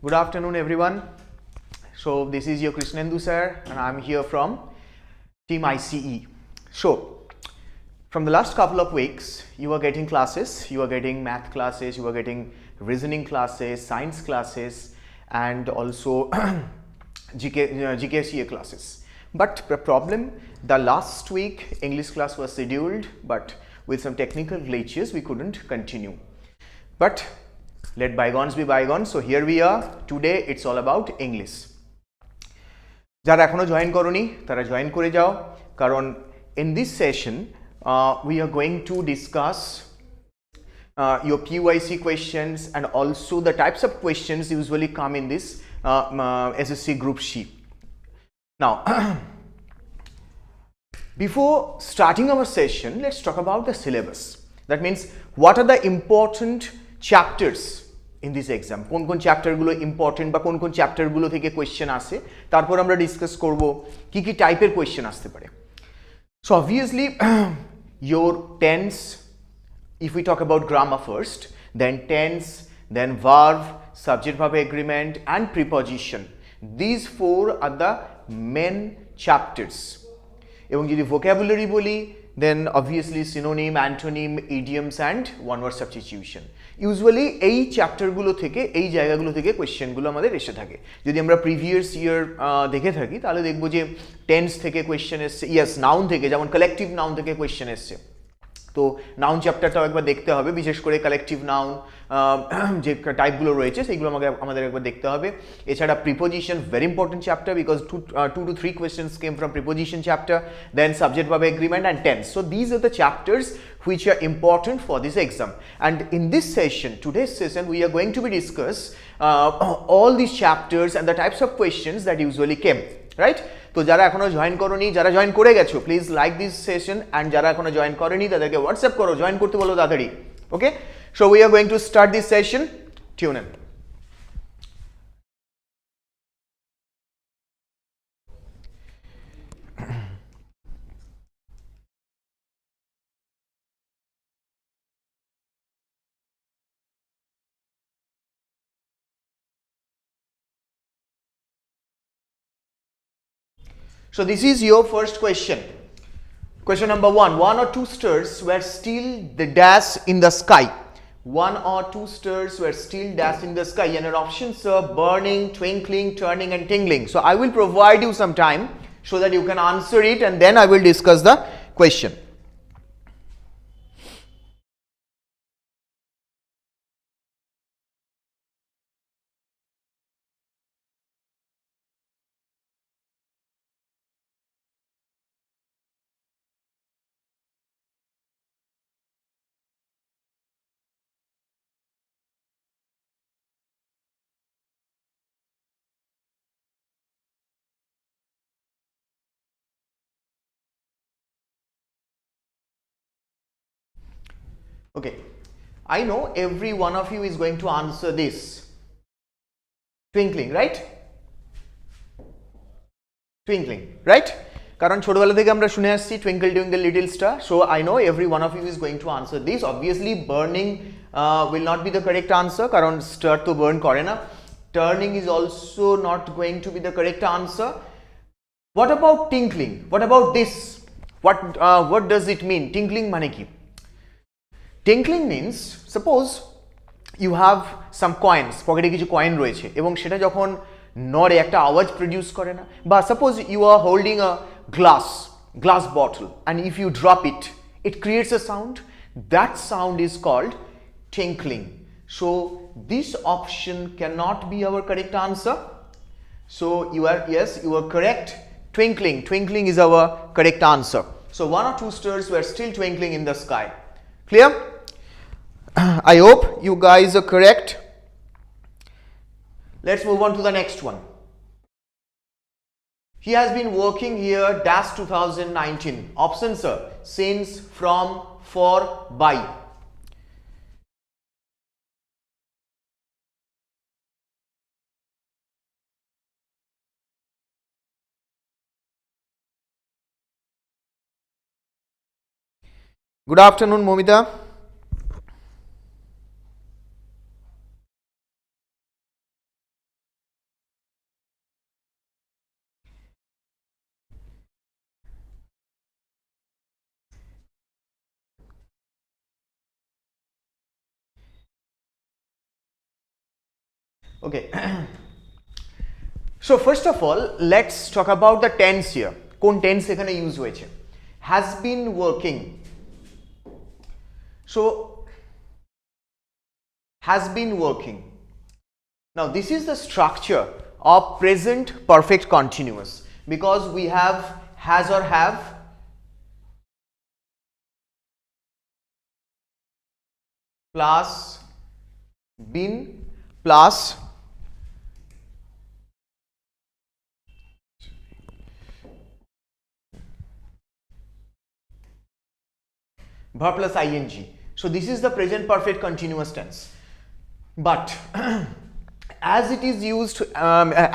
Good afternoon, everyone. So this is your Krishnendu sir, and I'm here from Team ICE. So from the last couple of weeks, you are getting classes. You are getting math classes. You are getting reasoning classes, science classes, and also GKCA classes. But the problem, the last week English class was scheduled, but with some technical glitches, we couldn't continue. But let bygones be bygones. So here we are. Today it's all about English. যারা এখনো join করোনি তারা join করে যাও, কারণ in this session we are going to discuss your PYC questions and also the types of questions usually come in this SSC group sheet. Now before starting our session, let's talk about the syllabus. That means what are the important chapters in this exam, কোন chapter গুলো important বা কোন chapter গুলো থেকে question আসে, তারপর আমরা discuss করব কি টাইপের কোয়েশ্চেন আসতে পারে। So obviously your tense, if we talk about grammar first, then tense, then verb, subject verb agreement and preposition, these four are the main chapters. এবং যদি vocabulary বলি, then obviously synonym, antonym, idioms and one word substitution. Usually এই চ্যাপ্টারগুলো থেকে, এই জায়গাগুলো থেকে কোয়েশ্চেনগুলো আমাদের এসে থাকে। যদি আমরা প্রিভিয়াস ইয়ার দেখে থাকি তাহলে দেখবো যে টেন্স থেকে কোয়েশ্চেন এসছে, ইয়েস নাউন থেকে, যেমন কালেকটিভ নাউন থেকে কোয়েশ্চেন এসছে। তো নাউন চ্যাপ্টারটাও একবার দেখতে হবে, বিশেষ করে কালেকটিভ নাউন যে টাইপগুলো রয়েছে সেইগুলো আমাদের একবার দেখতে হবে। এছাড়া preposition, very important chapter, because 2 to 3 questions came from preposition chapter, then subject verb agreement and tense. So these are the chapters which are important for this exam, and in this session, today's session, we are going to be discuss all these chapters and the types of questions that usually came, right? তো যারা এখনো join করোনি, যারা join করে গেছো, please like this session, and যারা এখনো join করেনি তাদেরকে হোয়াটসঅ্যাপ করো, জয়েন করতে বলো তাড়াতাড়ি। Okay, so we are going to start this session. Tune in. So this is your first question. Question number 1. 1 or 2 stars were still the dash in the sky. 1 or 2 stars were still dash in the sky, and your options are burning, twinkling, turning and tingling. So I will provide you some time so that you can answer it, and then I will discuss the question. Okay, I know every one of you is going to answer this. Twinkling, right? Twinkling, right? কারণ ছোটবেলা থেকে আমরা শুনে আসছি twinkle twinkle little star. So I know every one of you is going to answer this. Obviously burning will not be the correct answer, কারণ star তো burn করে না. Turning is also not going to be the correct answer. What about tinkling? What about this? What does it mean? Tinkling মানে কি? Tinkling means, suppose you have some coins, পকেটে কিছু coin রয়েছে এবং সেটা যখন নড়ে একটা আওয়াজ প্রডিউস করে না, বা suppose you are holding a glass bottle and if you drop it, it creates a sound. That sound is called tinkling. So this option cannot be our correct answer. So you are correct. Twinkling is our correct answer. So 1 or 2 stars were still twinkling in the sky. Clear? I hope you guys are correct. Let's move on to the next one. He has been working here dash 2019. Options are since, from, for, by. Good afternoon, Momita. Okay. So first of all, let's talk about the tense here. কোন tense এখানে use হয়েছে? Has been working. So has been working. Now this is the structure of present perfect continuous because we have has or have plus been plus verb plus ing. So this is the present perfect continuous tense. But as it is used,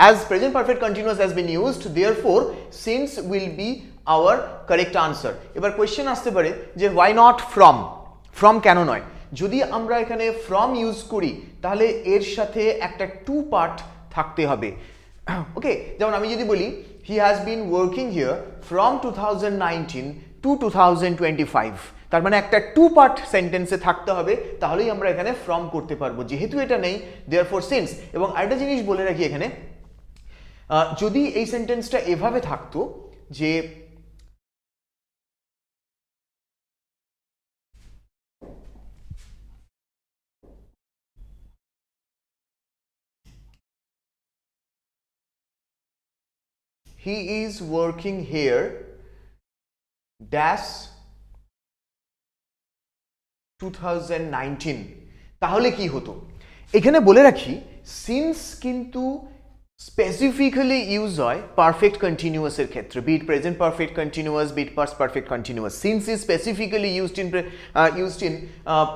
as present perfect continuous has been used, therefore since will be our correct answer. এবার question আসতে পারে যে why not from? From কেন নয়? যদি আমরা এখানে from use করি তাহলে এর সাথে একটা টু পার্ট থাকতে হবে। ওকে, যেমন আমি যদি বলি he has been working here from 2019 to 2025, তার মানে একটা টু পার্ট সেন্টেন্সে থাকতে হবে, তাহলেই আমরা এখানে ফ্রম করতে পারবো। যেহেতু এটা নেই, দেয়ারফর সিন্স। এবং আরেকটা জিনিস বলে রাখি এখানে, যদি এই সেন্টেন্সটা এভাবে থাকতো যে he is working here dash 2019, তাহলে কি হতো? এখানে বলে রাখি সিন্স কিন্তু স্পেসিফিক্যালি ইউজ হয় পারফেক্ট কন্টিনিউয়াস এর ক্ষেত্রে, be it present perfect continuous, be it past perfect continuous. Since is specifically used in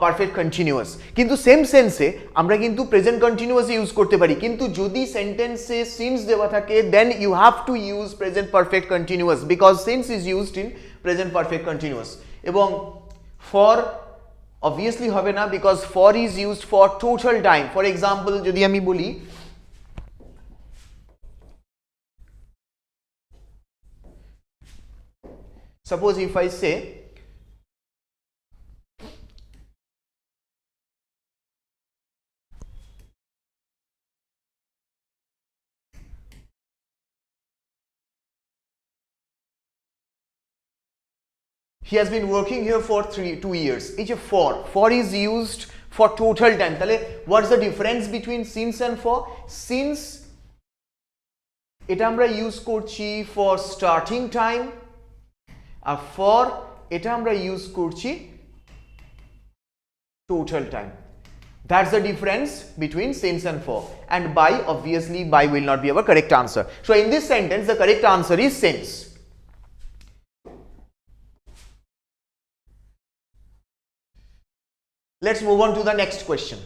perfect continuous, কিন্তু সেম সেন্সে আমরা কিন্তু প্রেজেন্ট কন্টিনিউয়াস ইউজ করতে পারি। কিন্তু যদি সেন্টেন্সে সিন্স দেওয়া থাকে then you have to use present perfect continuous because since is used in present perfect continuous. এবং ফর obviously হবে না because for is used for total time. For example, যদি আমি বলি suppose if I say he has been working here for 2 years. এই যে for is used for total time, তাহলে what's the difference between since and for? Since এটা আমরা use করছি for starting time, R for এটা আমরা use করছি total time. That's the difference between since and for. And by, obviously by will not be our correct answer. So in this sentence the correct answer is since. Let's move on to the next question.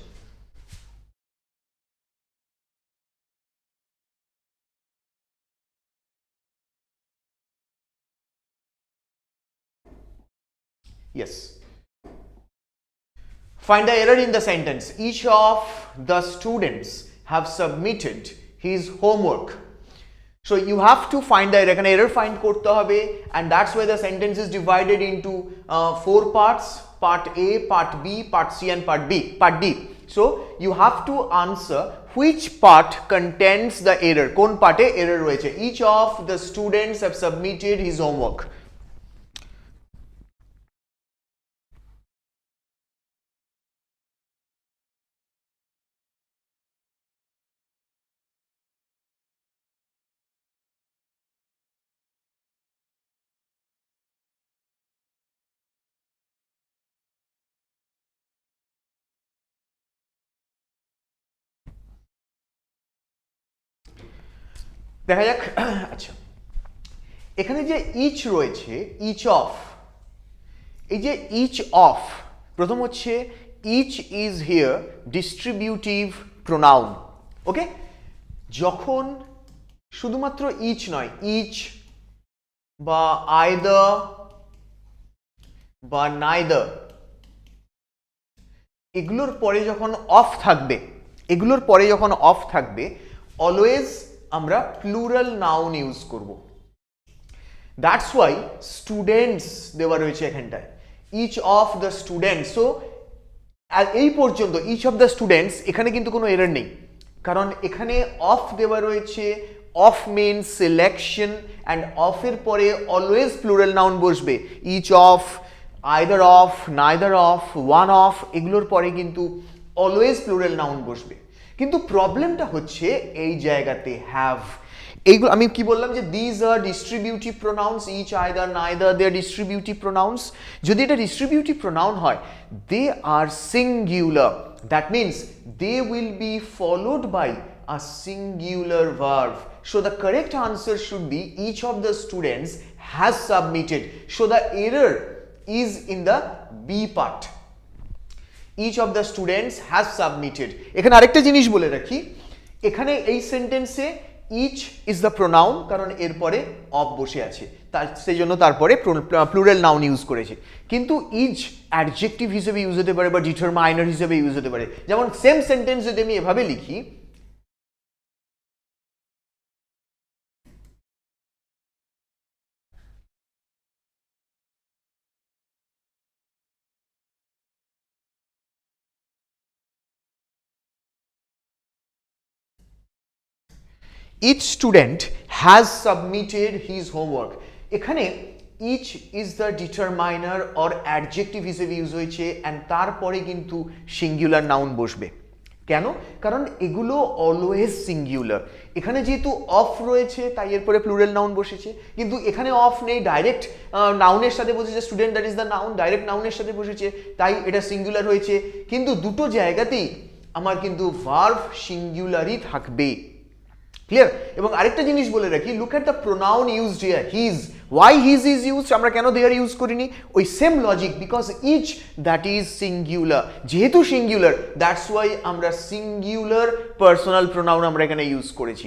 Yes. Find the error in the sentence. Each of the students have submitted his homework. So you have to find the error. এখানে error find করতে হবে, and that's why the sentence is divided into 4 parts. Part A, Part B, Part C and Part D. So you have to answer which part contains the error. কোন পার্টে error রয়েছে? Each of the students have submitted his homework. দেখা যাক। আচ্ছা, এখানে যে each রয়েছে, each of, এই যে ইচ অফ, প্রথম হচ্ছে each is here distributive pronoun. Okay, যখন শুধুমাত্র ইচ নয়, ইচ বা আইদার বা নাইদার, এগুলোর পরে যখন অফ থাকবে, অলওয়েজ আমরা প্লুরাল নাউন ইউজ করব। দ্যাটস ওয়াই স্টুডেন্টস দেওয়া রয়েছে এখানটায়, each of the students. So এই পর্যন্ত ইচ অফ দ্য স্টুডেন্টস, এখানে কিন্তু কোনো এরর নেই। কারণ এখানে অফ দেওয়া রয়েছে, অফ means সিলেকশন, অ্যান্ড অফের পরে অলওয়েজ প্লুরাল নাউন বসবে, each of, either of, neither of, one of, এগুলোর পরে কিন্তু অলওয়েজ প্লুরাল নাউন বসবে। কিন্তু প্রবলেমটা হচ্ছে এই জায়গাতে হ্যাভ, এইগুলো আমি কি বললাম যে these are distributive pronouns, each, either, neither, they are distributive pronouns. যদি এটা ডিস্ট্রিবিউটিভ প্রোনাউন হয়, they are singular, that means they will be followed by a singular verb. So the correct answer should be each of the students has submitted. So the error is in the B part. Each of the students has submitted. এখানে আরেকটা জিনিস বলে রাখি, এখানে এই সেন্টেন্সে each is the pronoun, কারণ এরপরে of বসে আছে, তার সেই জন্য তারপরে প্লুরাল নাউন ইউজ করেছে। কিন্তু each অ্যাডজেক্টিভ হিসেবে ইউজ হতে পারে বা ডিটারমাইনার হিসেবে ইউজ হতে পারে। যেমন সেম সেন্টেন্স যদি আমি এভাবে লিখি, each student has submitted his homework, এখানে each is the determiner or adjective হিসেবে ইউজ হয়েছে, অ্যান্ড তারপরে কিন্তু সিঙ্গুলার নাউন বসবে। কেন? কারণ এগুলো অলওয়েজ সিঙ্গুলার। এখানে যেহেতু অফ রয়েছে তাই এরপরে প্লুরাল নাউন বসেছে, কিন্তু এখানে অফ নেই, ডাইরেক্ট নাউনের সাথে বসেছে, student that is the noun, direct নাউনের সাথে বসেছে, তাই এটা সিঙ্গুলার হয়েছে। কিন্তু দুটো জায়গাতেই আমার কিন্তু ভার্ব সিঙ্গুলারই থাকবে। ক্লিয়ার? এবং আরেকটা জিনিস বলে রাখি, look at the pronoun used here, his. Why his is used? আমরা কেন দেয়ার ইউজ করিনি? ওই same logic, because each that is singular, যেহেতু সিঙ্গুলার দ্যাটস ওয়াই আমরা সিঙ্গুলার পার্সোনাল প্রোনাউন আমরা এখানে ইউজ করেছি।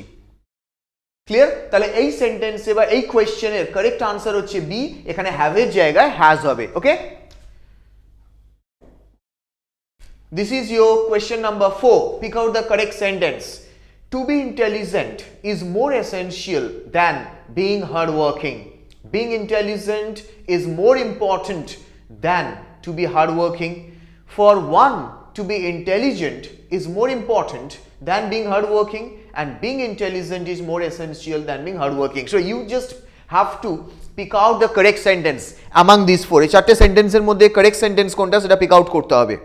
ক্লিয়ার? তাহলে এই সেন্টেন্সে বা এই কোয়েশ্চেনের কারেক্ট আনসার হচ্ছে বি, এখানে হ্যাভের জায়গায় হ্যাজ হবে। Okay, this is your question number 4। Pick out the correct sentence. To be intelligent is more essential than being hardworking. Being intelligent is more important than to be hardworking. For one to be intelligent is more important than being hardworking, and being intelligent is more essential than being hardworking. So you just have to pick out the correct sentence among these four. এই চারটে সেন্টেন্সের মধ্যে correct sentence কোনটা সেটা pick out করতে হবে।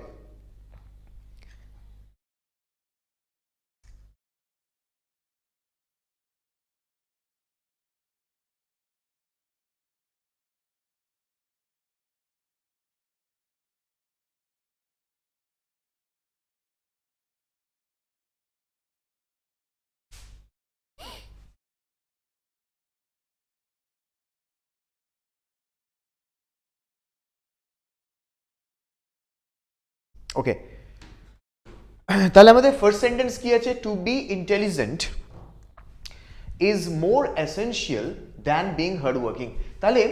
ওকে, তাহলে আমাদের ফার্স্ট সেন্টেন্স কি আছে? To be intelligent is more essential than being hard working. তাহলে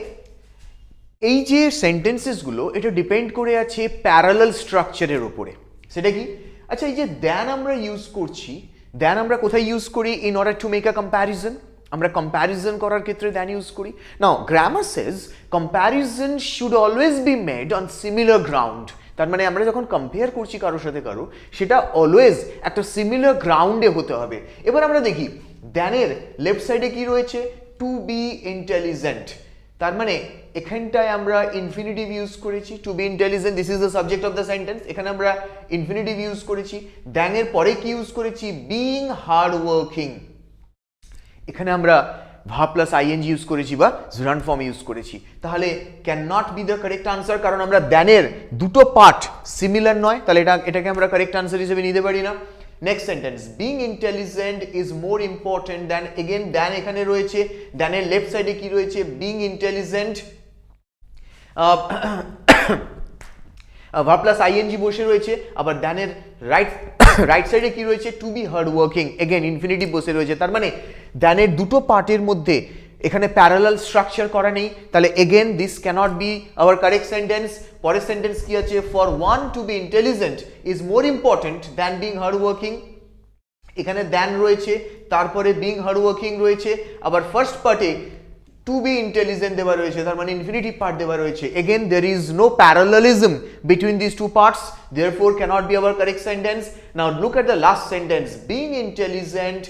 এই যে সেন্টেন্সেসগুলো এটা ডিপেন্ড করে আছে প্যারালাল স্ট্রাকচারের ওপরে। সেটা কি? আচ্ছা, এই যে দ্যান আমরা ইউজ করছি, দ্যান আমরা কোথায় ইউজ করি? In order to make a comparison, আমরা কম্প্যারিজন করার ক্ষেত্রে দ্যান ইউজ করি। Now grammar says comparison should always be made on similar ground. তার মানে আমরা যখন কম্পেয়ার করছি কারোর সাথে কারো, সেটা অলওয়েজ একটা সিমিলার গ্রাউন্ডে হতে হবে। এবার আমরা দেখি দ্যানের লেফট সাইডে কি রয়েছে? To be intelligent. তার মানে এখানটায় আমরা ইনফিনিটিভ ইউজ করেছি, to be intelligent, this is the subject of the sentence. এখানে আমরা ইনফিনিটিভ ইউজ করেছি। দ্যানের পরে কি ইউজ করেছি? Being hard working. এখানে আমরা ভার্ব প্লাস আইএনজি ইউজ করেছি বা জুরান ফর্ম ইউজ করেছি। তাহলে can not be the correct answer, কারণ আমরা দ্যানের দুটো পার্ট সিমিলার নয়, তাহলে এটাকে আমরা কারেক্ট আনসার হিসেবে নিতে পারি না। Next sentence, being intelligent is more important than, again than এখানে রয়েছে, দ্যানের লেফট সাইডে কি রয়েছে? Being intelligent, verb plus ING বসে রয়েছে। আবার দ্যানের রাইট সাইডে কি রয়েছে? To be hard working, again infinitive বসে রয়েছে। তার মানে দ্যানের দুটো পার্টের মধ্যে এখানে প্যারালাল স্ট্রাকচার করা নেই, তাহলে again this cannot be our correct sentence. পরের সেন্টেন্স কি আছে? For one to be intelligent is more important than being hard working. এখানে দ্যান রয়েছে, তারপরে বিং হার্ড ওয়ার্কিং রয়েছে। আবার ফার্স্ট পার্টে টু বি ইন্টেলিজেন্ট দেওয়া রয়েছে, তার মানে ইনফিনিটিভ পার্ট দেওয়া রয়েছে। Again there is no parallelism between these two parts, therefore cannot be our correct sentence. Now look at the last sentence, being intelligent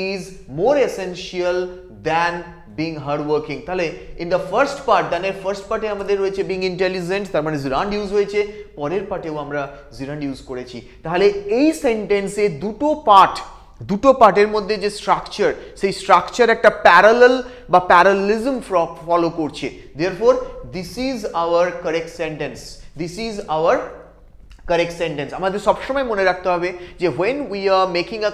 is more essential than being hardworking. তাহলে in the first part, then first part এ আমাদের রয়েছে being intelligent, তার মানে gerund use হয়েছে, পরের পার্টেও আমরা gerund use করেছি। তাহলে এই সেন্টেন্সে দুটো পার্টের মধ্যে যে স্ট্রাকচার, সেই স্ট্রাকচার একটা প্যারালাল বা প্যারালিজম ফলো করছে। Therefore this is our correct sentence. আমাদের সবসময় মনে রাখতে হবে যে when we are making a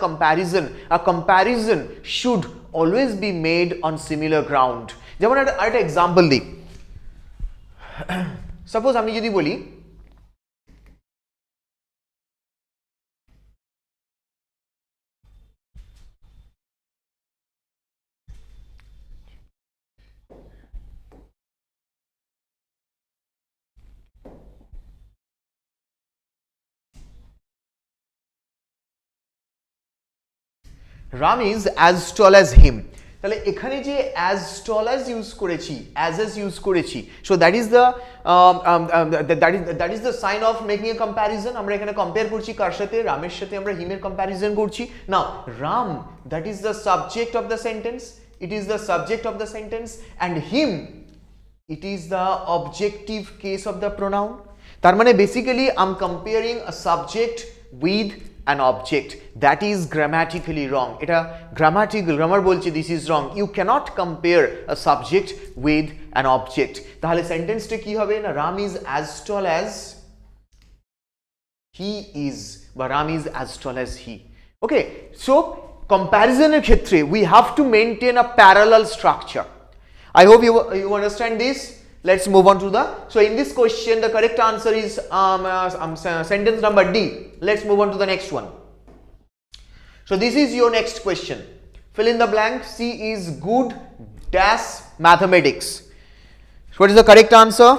comparison should always be made on similar ground. যেমন একটা এক্সাম্পল দিই, সাপোজ আমি যদি বলি Ram is as tall as him. তাহলে এখানে যে as tall as ইউজ করেছি, as ইউজ করেছি, so that is the sign of making a comparison. আমরা এখানে কম্পেয়ার করছি কার সাথে? রামের সাথে আমরা হিমের কম্প্যারিজন করছি। নাও Ram, that is the subject of the sentence, it is the subject of the sentence, and him, it is the objective case of the pronoun. তার মানে basically I'm comparing a subject with an object. That is grammatically wrong. এটা grammar বলছে this is wrong. You cannot compare a subject with an object. তাহলে সেন্টেন্সটা কি হবে না? Ram is as tall as he is, বা Ram is as tall as he. Okay, so কম্প্যারিজনের ক্ষেত্রে we have to maintain a parallel structure. I hope you understand this. Let's move on to so in this question the correct answer is sentence number D. Let's move on to the next one. So this is your next question. Fill in the blank. C is good dash mathematics. So what is the correct answer?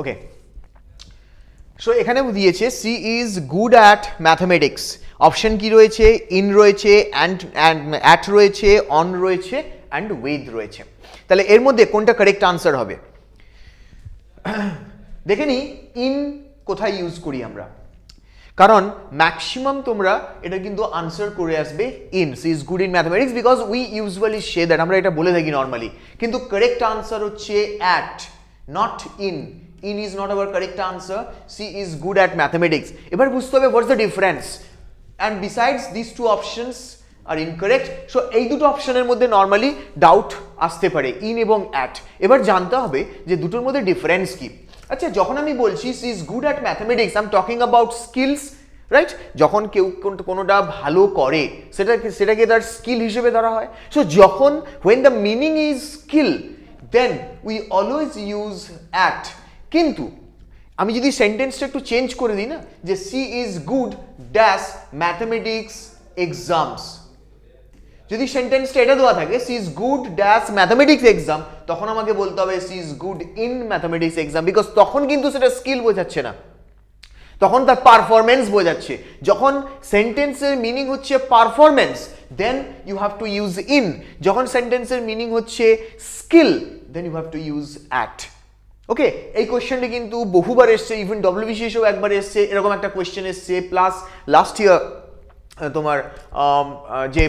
Okay, so এখানে দিয়েছে she is good at mathematics. Option কি রয়েছে? In রয়েছে, and at রয়েছে, on রয়েছে, and with রয়েছে। তাহলে এর মধ্যে কোনটা কারেক্ট আনসার হবে? দেখে নি ইন কোথায় ইউজ করি আমরা, কারণ ম্যাক্সিমাম তোমরা এটা কিন্তু আনসার করে আসবে in, she is good in mathematics, because we usually say that, আমরা এটা বলে থাকি নর্মালি। কিন্তু কারেক্ট আনসার হচ্ছে at, not in. In is not our correct answer. She is good at mathematics. এবার বুঝতে হবে what's the difference, and besides these two options are incorrect. So এই দুটো অপশনের মধ্যে নরমালি ডাউট আসতে পারে, ইন এবং অ্যাট। এবার জানতে হবে যে দুটোর মধ্যে ডিফারেন্স কি। আচ্ছা, যখন আমি বলছি she is good at mathematics, I'm talking about skills, right? যখন কেউ কোনোটা ভালো করে সেটাকে তার স্কিল হিসেবে ধরা হয়। সো যখন when the meaning is skill, then we always use at. কিন্তু আমি যদি সেন্টেন্সটা একটু চেঞ্জ করে দিই না, যে she is good dash mathematics exams, যদি সেন্টেন্সটা এটা দেওয়া থাকে she is good dash mathematics exam, তখন আমাকে বলতে হবে she is good in mathematics exam, because তখন কিন্তু সেটা স্কিল বোঝাচ্ছে না, তখন তার পারফরমেন্স বোঝাচ্ছে। যখন সেন্টেন্সের মিনিং হচ্ছে performance, then you have to use in. যখন সেন্টেন্সের মিনিং হচ্ছে skill, then you have to use at. Okay, এই কোয়েশ্চেনটা কিন্তু বহুবার এসছে, ইভেন ডব্লিউবিসিএসও একবার এসছে, এরকম একটা কোয়েশ্চেন এসছে। প্লাস লাস্ট ইয়ার তোমার যে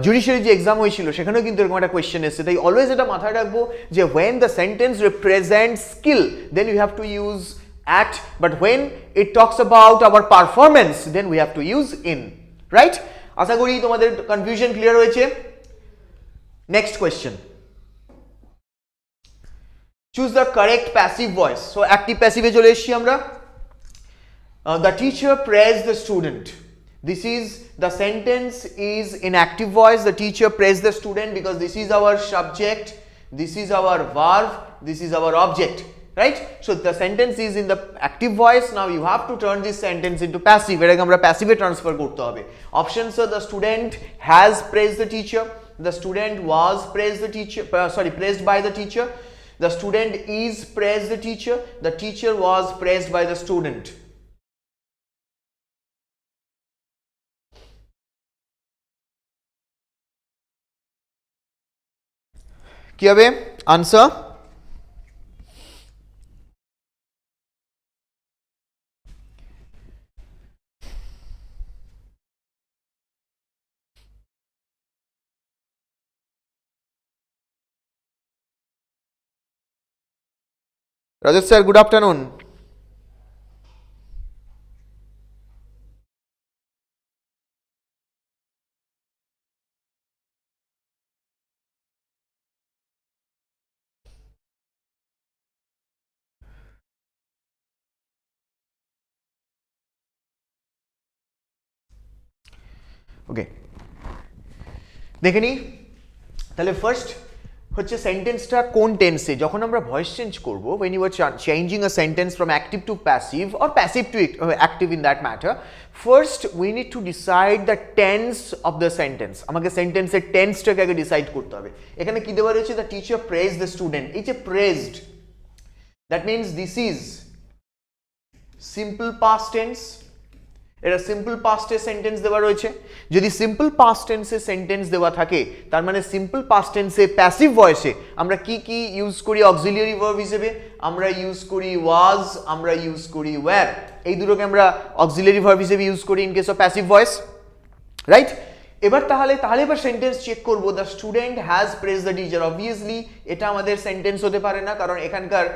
জুডিশিয়ারি যে এক্সাম হয়েছিল সেখানেও কিন্তু এরকম একটা কোয়েশ্চেন এসছে। তাই অলওয়েজ এটা মাথায় রাখবো যে when the sentence represents skill, then you have to use at, but when it talks about our performance, then we have to use in, right? আশা করি তোমাদের কনফিউশন ক্লিয়ার হয়েছে। Next question, choose the correct passive voice. So active passive এ চলে এসেছি আমরা। The teacher praised the student. This is the sentence is in active voice. The teacher praised the student because this is our subject, this is our verb, this is our object, right? So the sentence is in the active voice. Now you have to turn this sentence into passive. এটাকে আমরা passive transfer করতে হবে. Options are the student has praised the teacher, the student was praised the teacher, praised by the teacher, the student is praised the teacher was praised by the student. কি হবে answer? Rajat sir, good afternoon. ওকে, দেখে নিই তাহলে first হচ্ছে সেন্টেন্সটা কোন টেন্সে। যখন আমরা ভয়েস চেঞ্জ করব, when you are changing a sentence from active to passive or passive to active in that matter, first we need to decide the tense of the sentence. আমাকে সেন্টেন্সের টেন্সটাকে আগে ডিসাইড করতে হবে। এখানে কি দেওয়া রয়েছে? The teacher praise the student. এই যে praised, that means this is simple past tense. এটা সিম্পল পাস্টে সেন্টেন্স দেওয়া রয়েছে। যদি সিম্পল পাস্ট টেন্সে সেন্টেন্স দেওয়া থাকে, তার মানে সিম্পল পাস্ট টেন্সে প্যাসিভ ভয়েসে আমরা কি কি ইউজ করি অক্সিলিয়ারি ভার্ব হিসেবে? আমরা ইউজ করি ওয়াজ, আমরা ইউজ করি ওয়্যার। এই দুটোকে আমরা অক্সিলিয়ারি ভার্ব হিসেবে ইউজ করি in case of passive voice, right? এবার তাহলে এবার সেন্টেন্স চেক করব। The student has praise the teacher. Obviously এটা আমাদের সেন্টেন্স হতে পারে না, কারণ এখানকার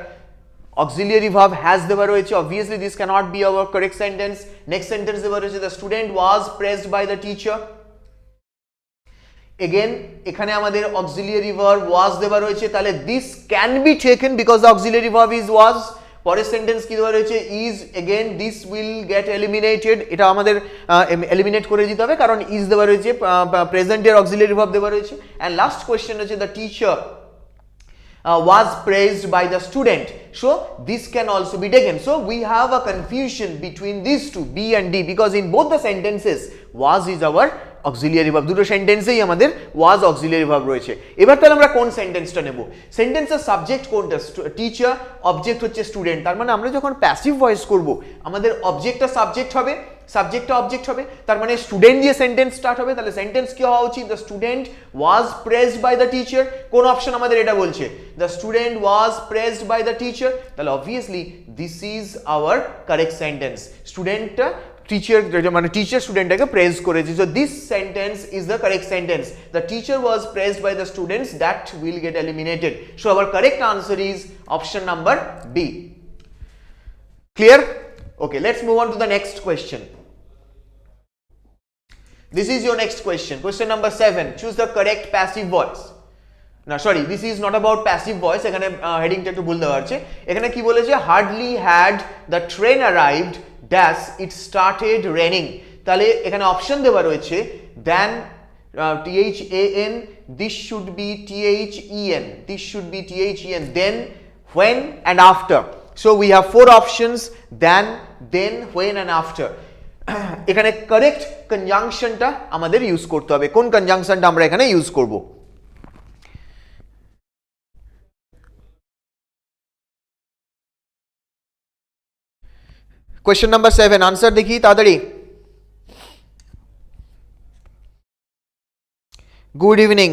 auxiliary verb has দেওয়া রয়েছে। obviously this cannot be our correct sentence. next sentence দেওয়া রয়েছে the student was praised by the teacher. again এখানে আমাদের auxiliary verb was দেওয়া রয়েছে, তাহলে this can be taken because the auxiliary verb is was. পরের সেন্টেন্স কি দেওয়া রয়েছে? is, again this will get eliminated. এটা আমাদের এলিমিনেট করে দিতে হবে কারণ is দেওয়া রয়েছে, প্রেজেন্টের auxiliary verb দেওয়া রয়েছে। and last question হচ্ছে the teacher was praised by the student. So this can also be taken. So we have a confusion between these two, B and D, because in both the sentences was is our auxiliary verb. দুটো সেন্টেন্সেই আমাদের was auxiliary verb রয়েছে। এবার তাহলে আমরা কোন সেন্টেন্সটা নেব? সেন্টেন্সের সাবজেক্ট কোনটা? টিচার, অবজেক্ট হচ্ছে স্টুডেন্ট। তার মানে আমরা যখন প্যাসিভ ভয়েস করব, আমাদের অবজেক্টটা সাবজেক্ট হবে, সাবজেক্টটা অবজেক্ট হবে, তার মানে স্টুডেন্ট দিয়ে সেন্টেন্স স্টার্ট হবে। তাহলে সেন্টেন্স কি হওয়া উচিত? The student was praised by the teacher. কোন অপশন আমাদের এটা বলছে? The student was praised by the teacher. তাহলে obviously this is our correct sentence. স্টুডেন্টটা টিচার, মানে টিচার স্টুডেন্টটাকে প্রেজ করেছে। So this sentence is the correct sentence. The teacher was praised by the students, that will get eliminated. So our correct answer is option number B. Clear? Okay, let's move on to the next question. This is your next question. Question number 7. Choose the correct passive voice. No, sorry, this is not about passive voice. এখানে হেডিংটা একটু ভুল দেওয়া আছে। এখানে কি বলেছে? Hardly had the train arrived dash it started raining. তাহলে এখানে অপশন দেওয়া রয়েছে then THAN, this should be THEN, this should be THEN, then, when and after. So we have four options: then, when and after. এখানে correct কনজাংশনটা আমাদের use করতে হবে। কোন কনজাংশনটা আমরা এখানে ইউজ করব? কোয়েশ্চেন নাম্বার 7, আনসার দেখি তাড়াতাড়ি। Good evening.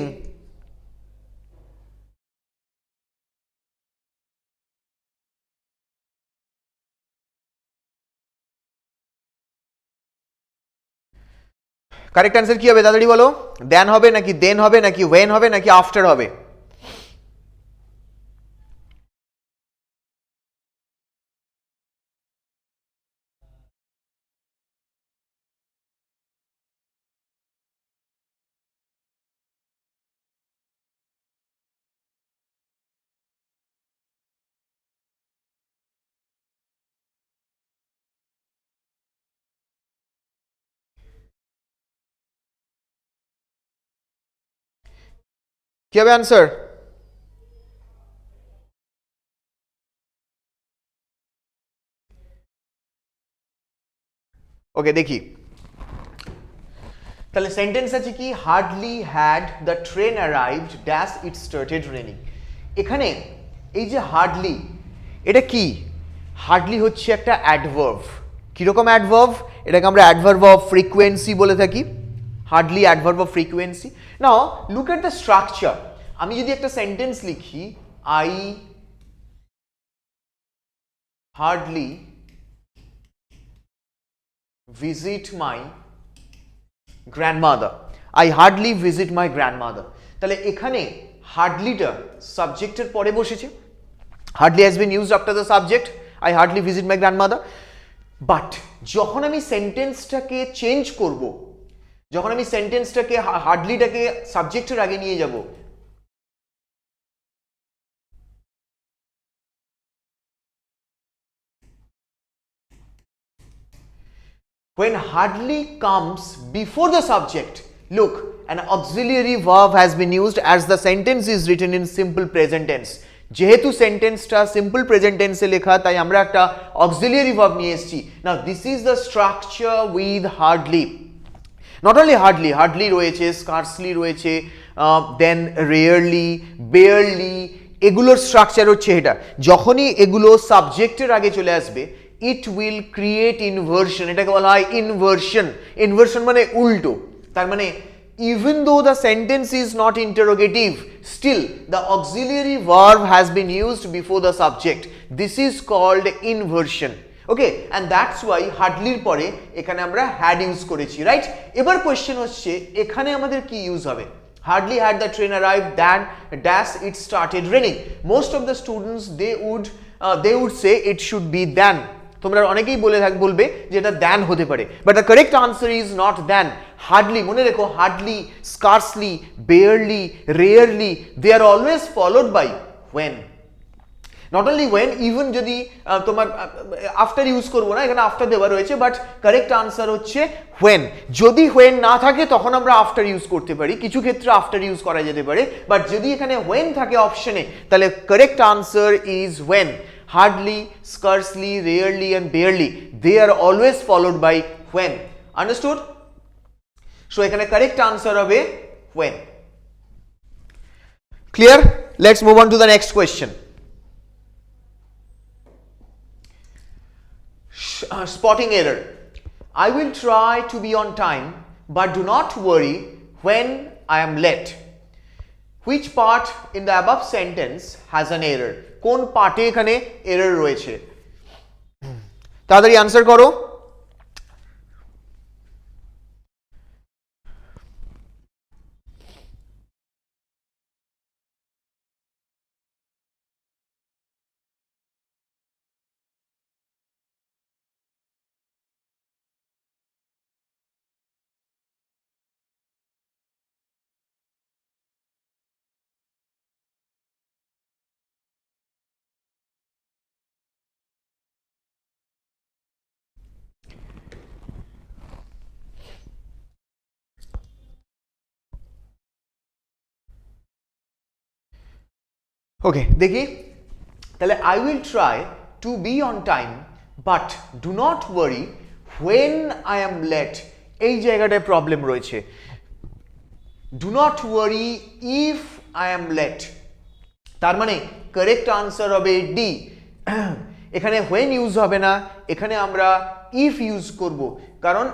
কারেক্ট অ্যান্সার কি হবে তাড়াতাড়ি বলো? দেন হবে নাকি দেন হবে নাকি ওয়েন হবে নাকি আফটার হবে? কি হবে অ্যান্সার? ওকে দেখি, তাহলে সেন্টেন্স আছে কি, hardly had the train arrived dash it started raining. এখানে এই যে হার্ডলি, এটা কি? হার্ডলি হচ্ছে একটা অ্যাডভার্ব। কিরকম অ্যাডভার্ব? এটাকে আমরা অ্যাডভার্ব অফ ফ্রিকোয়েন্সি বলে থাকি। Hardly adverb of frequency. Now look at the structure. আমি যদি একটা সেন্টেন্স লিখি, I hardly visit my grandmother, I hardly visit my grandmother, তাহলে এখানে হার্ডলিটা সাবজেক্টের পরে বসেছে, hardly has been used after the subject, I hardly visit my grandmother. But যখন আমি সেন্টেন্সটাকে চেঞ্জ করব, যখন আমি সেন্টেন্সটাকে হার্ডলিটাকে সাবজেক্টের আগে নিয়ে যাব, when hardly comes before the subject, look, an auxiliary verb has been used as the sentence is written in simple present tense. যেহেতু সেন্টেন্সটা সিম্পল প্রেজেন্ট টেন্সে লেখা, তাই আমরা একটা অক্সিলিয়ারি ভার্ব নিয়ে এসেছি। Now this is the structure with hardly. Not only hardly, hardly রয়েছে, স্কার্সলি রয়েছে, দেন রেয়ারলি, বেয়ারলি, এগুলোর স্ট্রাকচার হচ্ছে এটা। যখনই এগুলো সাবজেক্টের আগে চলে আসবে, ইট উইল ক্রিয়েট ইনভার্সন। এটাকে বলা হয় ইনভার্সন। ইনভার্সন মানে উল্টো। তার মানে even though the sentence is not interrogative, still the auxiliary verb has been used before the subject. This is called inversion. Okay, and that's why hardly পরে এখানে আমরা had use করেছি, রাইট? এবার question হচ্ছে এখানে আমাদের কি ইউজ হবে? Hardly had the train arrived then dash it started raining. Most of the students they would say it should be then. তোমরা অনেকেই বলবে যে এটা দ্যান হতে পারে, but the correct answer is not than. Hardly, মনে রেখো, hardly, scarcely, barely, rarely, they are always followed by when. Not only when, even যদি তোমার আফটার ইউজ করবো না, এখানে আফটার দেওয়া রয়েছে, বাট কারেক্ট আনসার হচ্ছে হোয়েন। যদি হোয়েন না থাকে তখন আমরা আফটার ইউজ করতে পারি, কিছু ক্ষেত্রে আফটার ইউজ করা যেতে পারে, বাট যদি এখানে হোয়েন থাকে অপশনে, তাহলে correct answer is when. Hardly, scarcely, rarely and barely, they are always followed by when. Understood? So এখানে correct answer হবে when. Clear? Let's move on to the next question. Spotting error. I will try to be on time, but do not worry when I am late. Which part in the above sentence has an error? কোন পার্টে এখানে error রয়েছে? তাড়াতাড়ি answer করো। Okay দেখি, তাহলে I will try to be on time but do not worry when I am late, এই জায়গাটায় প্রবলেম রয়েছে। Do not worry if I am late, তার মানে কারেক্ট আনসার হবে ডি। এখানে হোয়েন ইউজ হবে না, এখানে আমরা ইফ ইউজ করব, কারণ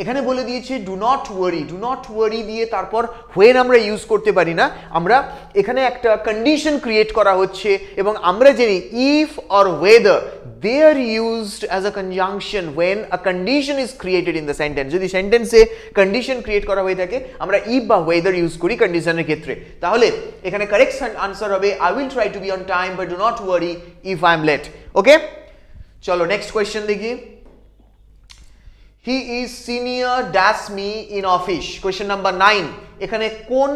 এখানে বলে দিয়েছে do not worry. Do not ওয়ারি দিয়ে তারপর হোয়েন আমরা ইউজ করতে পারি না, আমরা এখানে একটা কন্ডিশন ক্রিয়েট করা হচ্ছে, এবং আমরা জানি if or whether they are used as a conjunction when a condition is created in the sentence. যদি সেন্টেন্সে কন্ডিশন ক্রিয়েট করা হয়ে থাকে, আমরা ইফ বা ওয়েদার ইউজ করি কন্ডিশনের ক্ষেত্রে। তাহলে এখানে কারেক্ট আনসার হবে I will try to be on time but do not worry if I am late. Okay, চলো নেক্সট কোয়েশ্চেন দেখি। He is senior dash me in office. Question number 9. এখানে কোন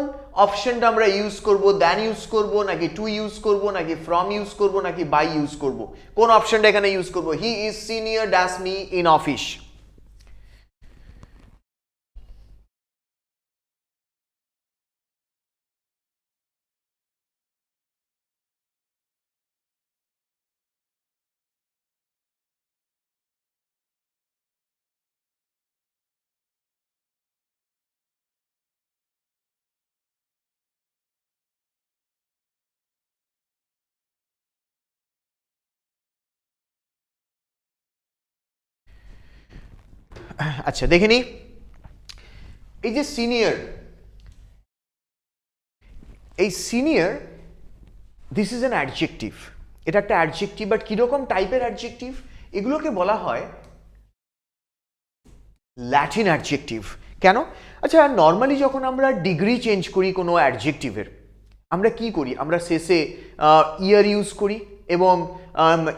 অপশনটা আমরা ইউজ করব? দ্যান ইউজ করব নাকি টু ইউজ করব নাকি ফ্রম ইউজ করব নাকি বাই ইউজ করব? কোন অপশনটা এখানে ইউজ করব? He is senior dash me in office. আচ্ছা দেখে নি, এই যে সিনিয়র, এই senior this is an adjective, এটা একটা অ্যাডজেক্টিভ, বাট কিরকম টাইপের অ্যাডজেক্টিভ? এগুলোকে বলা হয় ল্যাটিন অ্যাডজেক্টিভ। কেন? আচ্ছা নর্মালি যখন আমরা ডিগ্রি চেঞ্জ করি কোনো অ্যাডজেক্টিভের, আমরা কি করি? আমরা শেষে ইয়ার ইউজ করি এবং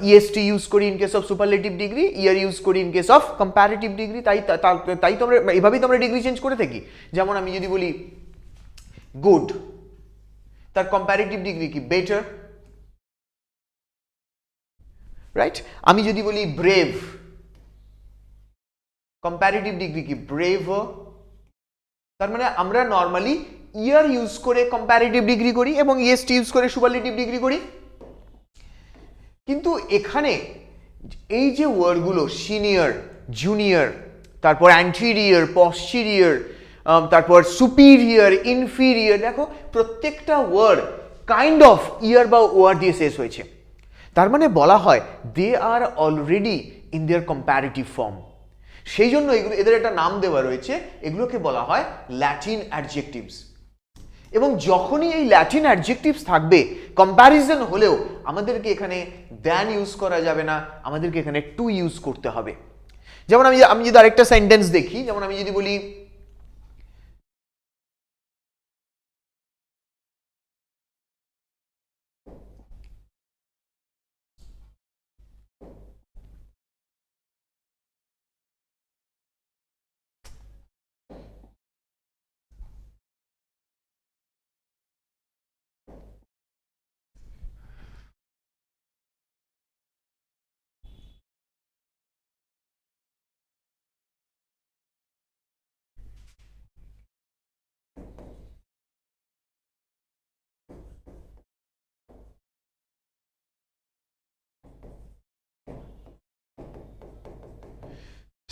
ইএসটি ইউজ করি in case of superlative degree, er use করি in case of comparative degree. তাই তো আমরা এভাবেই তো আমরা ডিগ্রি চেঞ্জ করে থাকি। যেমন আমি যদি বলি গুড, তার কম্পারেটিভ ডিগ্রি কি? Better, right? আমি যদি বলি ব্রেভ, কম্পারেটিভ ডিগ্রি কি? ব্রেভার। তার মানে আমরা নর্মালি ইয়ার ইউজ করে কম্পারেটিভ ডিগ্রি করি এবং ইএসটি ইউজ করে সুপারলেটিভ ডিগ্রি করি। কিন্তু এখানে এই যে ওয়ার্ডগুলো সিনিয়র, জুনিয়র, তারপর অ্যান্টেরিয়র, পশ্চেরিয়র, তারপর সুপিরিয়র, ইনফিরিয়র, দেখো প্রত্যেকটা ওয়ার্ড কাইন্ড অফ ইয়ার বা ওয়ার্ড দিয়ে শেষ হয়েছে। তার মানে বলা হয় they are already in their comparative form. সেই জন্য এগুলো, এদের একটা নাম দেওয়া রয়েছে, এগুলোকে বলা হয় ল্যাটিন অ্যাডজেক্টিভস। এবং যখনই এই ল্যাটিন অ্যাডজেক্টিভস থাকবে, কম্প্যারিজন হলেও আমাদেরকে এখানে দ্যান ইউজ করা যাবে না, আমাদেরকে এখানে টু ইউজ করতে হবে। যেমন আমি যদি আরেকটা সেন্টেন্স দেখি, যেমন আমি যদি বলি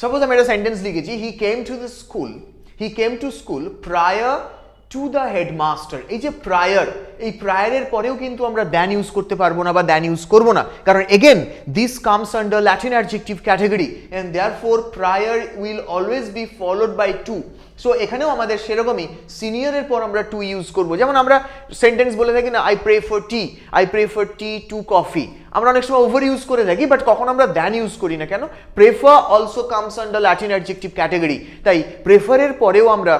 সাপোজ আমি একটা সেন্টেন্স লিখেছি, he came to school prior to the headmaster. এই যে প্রায়ার, এই প্রায়ারের পরেও কিন্তু আমরা দ্যান ইউজ করতে পারবো না বা দ্যান ইউজ করবো না, কারণ again this comes under Latin adjective category and therefore prior will always be followed by to. So এখানেও আমাদের সেরকমই সিনিয়রের পর আমরা টু ইউজ করবো। যেমন আমরা সেন্টেন্স বলে থাকি না, I prefer T to coffee. আমরা অনেক সময় ওভার ইউজ করে থাকি, বাট কখন আমরা দ্যান ইউজ করি না। কেন? Prefer also comes under Latin adjective category. তাই প্রেফারের পরেও আমরা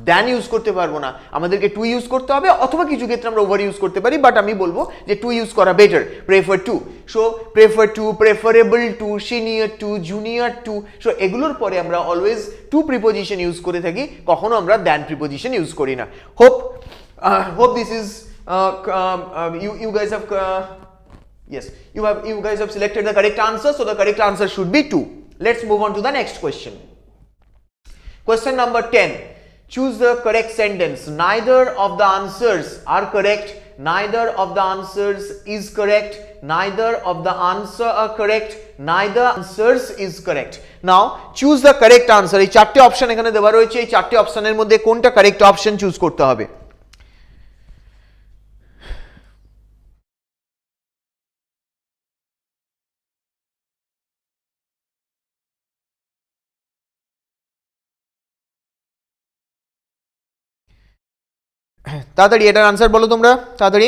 দ্যান ইউজ করতে পারবো না, আমাদেরকে টু ইউজ করতে হবে, অথবা কিছু ক্ষেত্রে আমরা ওভার ইউজ করতে পারি, বাট আমি বলবো যে টু ইউজ করা better. Prefer to, so prefer to, preferable to, senior to, junior to, so এগুলোর পরে আমরা অলওয়েজ টু প্রিপোজিশন ইউজ করে থাকি, কখনো আমরা দ্যান প্রিপোজিশন ইউজ করি না। Hope this is you guys have yes, you guys have selected the correct answer, so the correct answer should be 2. Let's move on to the next question. Question number 10. Choose the correct sentence. Neither of the answers are correct. Neither of the answers is correct. Neither of the answer are correct. Neither answers is correct. Now choose the correct answer. এই চারটি option এখানে দেওয়া রয়েছে, এই চারটি অপশনের মধ্যে কোনটা কারেক্ট অপশন চুজ করতে হবে? তাড়াতাড়ি এটার আনসার বলো তোমরা, তাড়াতাড়ি।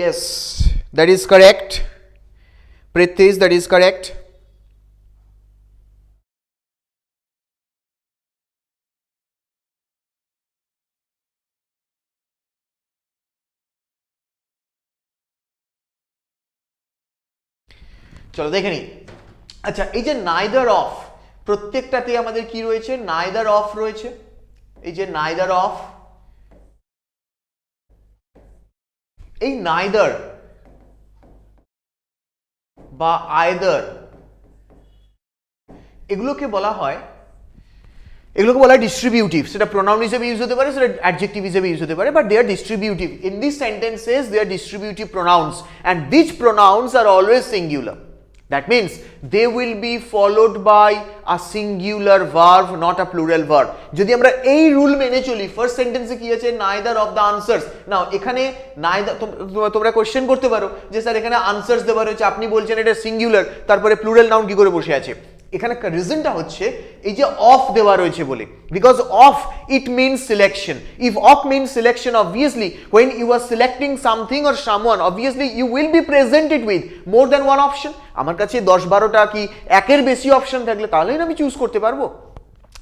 Yes, that is correct. Prithvish, that is correct. চলো দেখে নিই। আচ্ছা, এই যে নাইদার অফ, প্রত্যেকটাতে আমাদের কি রয়েছে? নাইদার অফ রয়েছে। এই যে নাইদার অফ, এই নাইদার বা আইদার, এগুলোকে বলা হয় ডিস্ট্রিবিউটিভ। সেটা প্রোনাউন হিসেবে ইউজ হতে পারে, সেটা অ্যাডজেক্টিভ হিসেবে ইউজ হতে পারে, but they are distributive. In this sentences they are distributive pronouns, and this pronouns are always singular. That means they will be followed by a singular verb, not a plural verb. যদি আমরা এই rule মেনে চলি, first সেন্টেন্সে কি আছে, neither of the answers. নাও এখানে neither, তোমরা কোশ্চেন করতে পারো যে স্যার এখানে আনসার্স দেওয়া রয়েছে, আপনি বলছেন এটা সিঙ্গুলার, তারপরে প্লুরাল নাউন কি করে বসে আছে? এখানে রিজনটা হচ্ছে এই যে অফ দেওয়া রয়েছে বলে, because of it means selection. If of means selection, obviously when you are selecting something or someone, obviously you will be presented with more than one option. আমার কাছে 10-12টা কি একের বেশি অপশন থাকলে তাহলেই আমি চুজ করতে পারবো।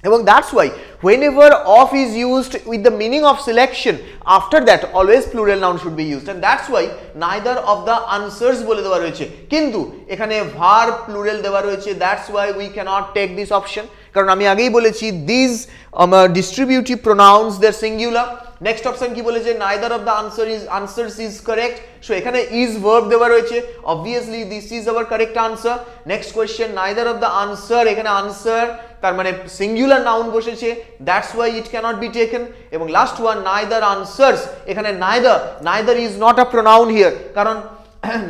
এবং that's why whenever of is used with the meaning of selection, after that always plural noun should be used, and that's why neither of the answers বলে দেওয়া রয়েছে, কিন্তু এখানে verb plural দেওয়া রয়েছে, that's why we cannot take this option, কারণ আমি আগেই বলেছি these distributive pronouns they're singular. Next option কি বলেছে, neither of the answers is correct, so এখানে is verb দেওয়া রয়েছে, obviously this is our correct answer. Next question, neither of the answer, এখানে আনসার তার মানে সিঙ্গুলার নাউন বসেছে, that's why it cannot be taken. এবং লাস্ট ওয়ান, neither answers, এখানে neither is not a pronoun here, কারণ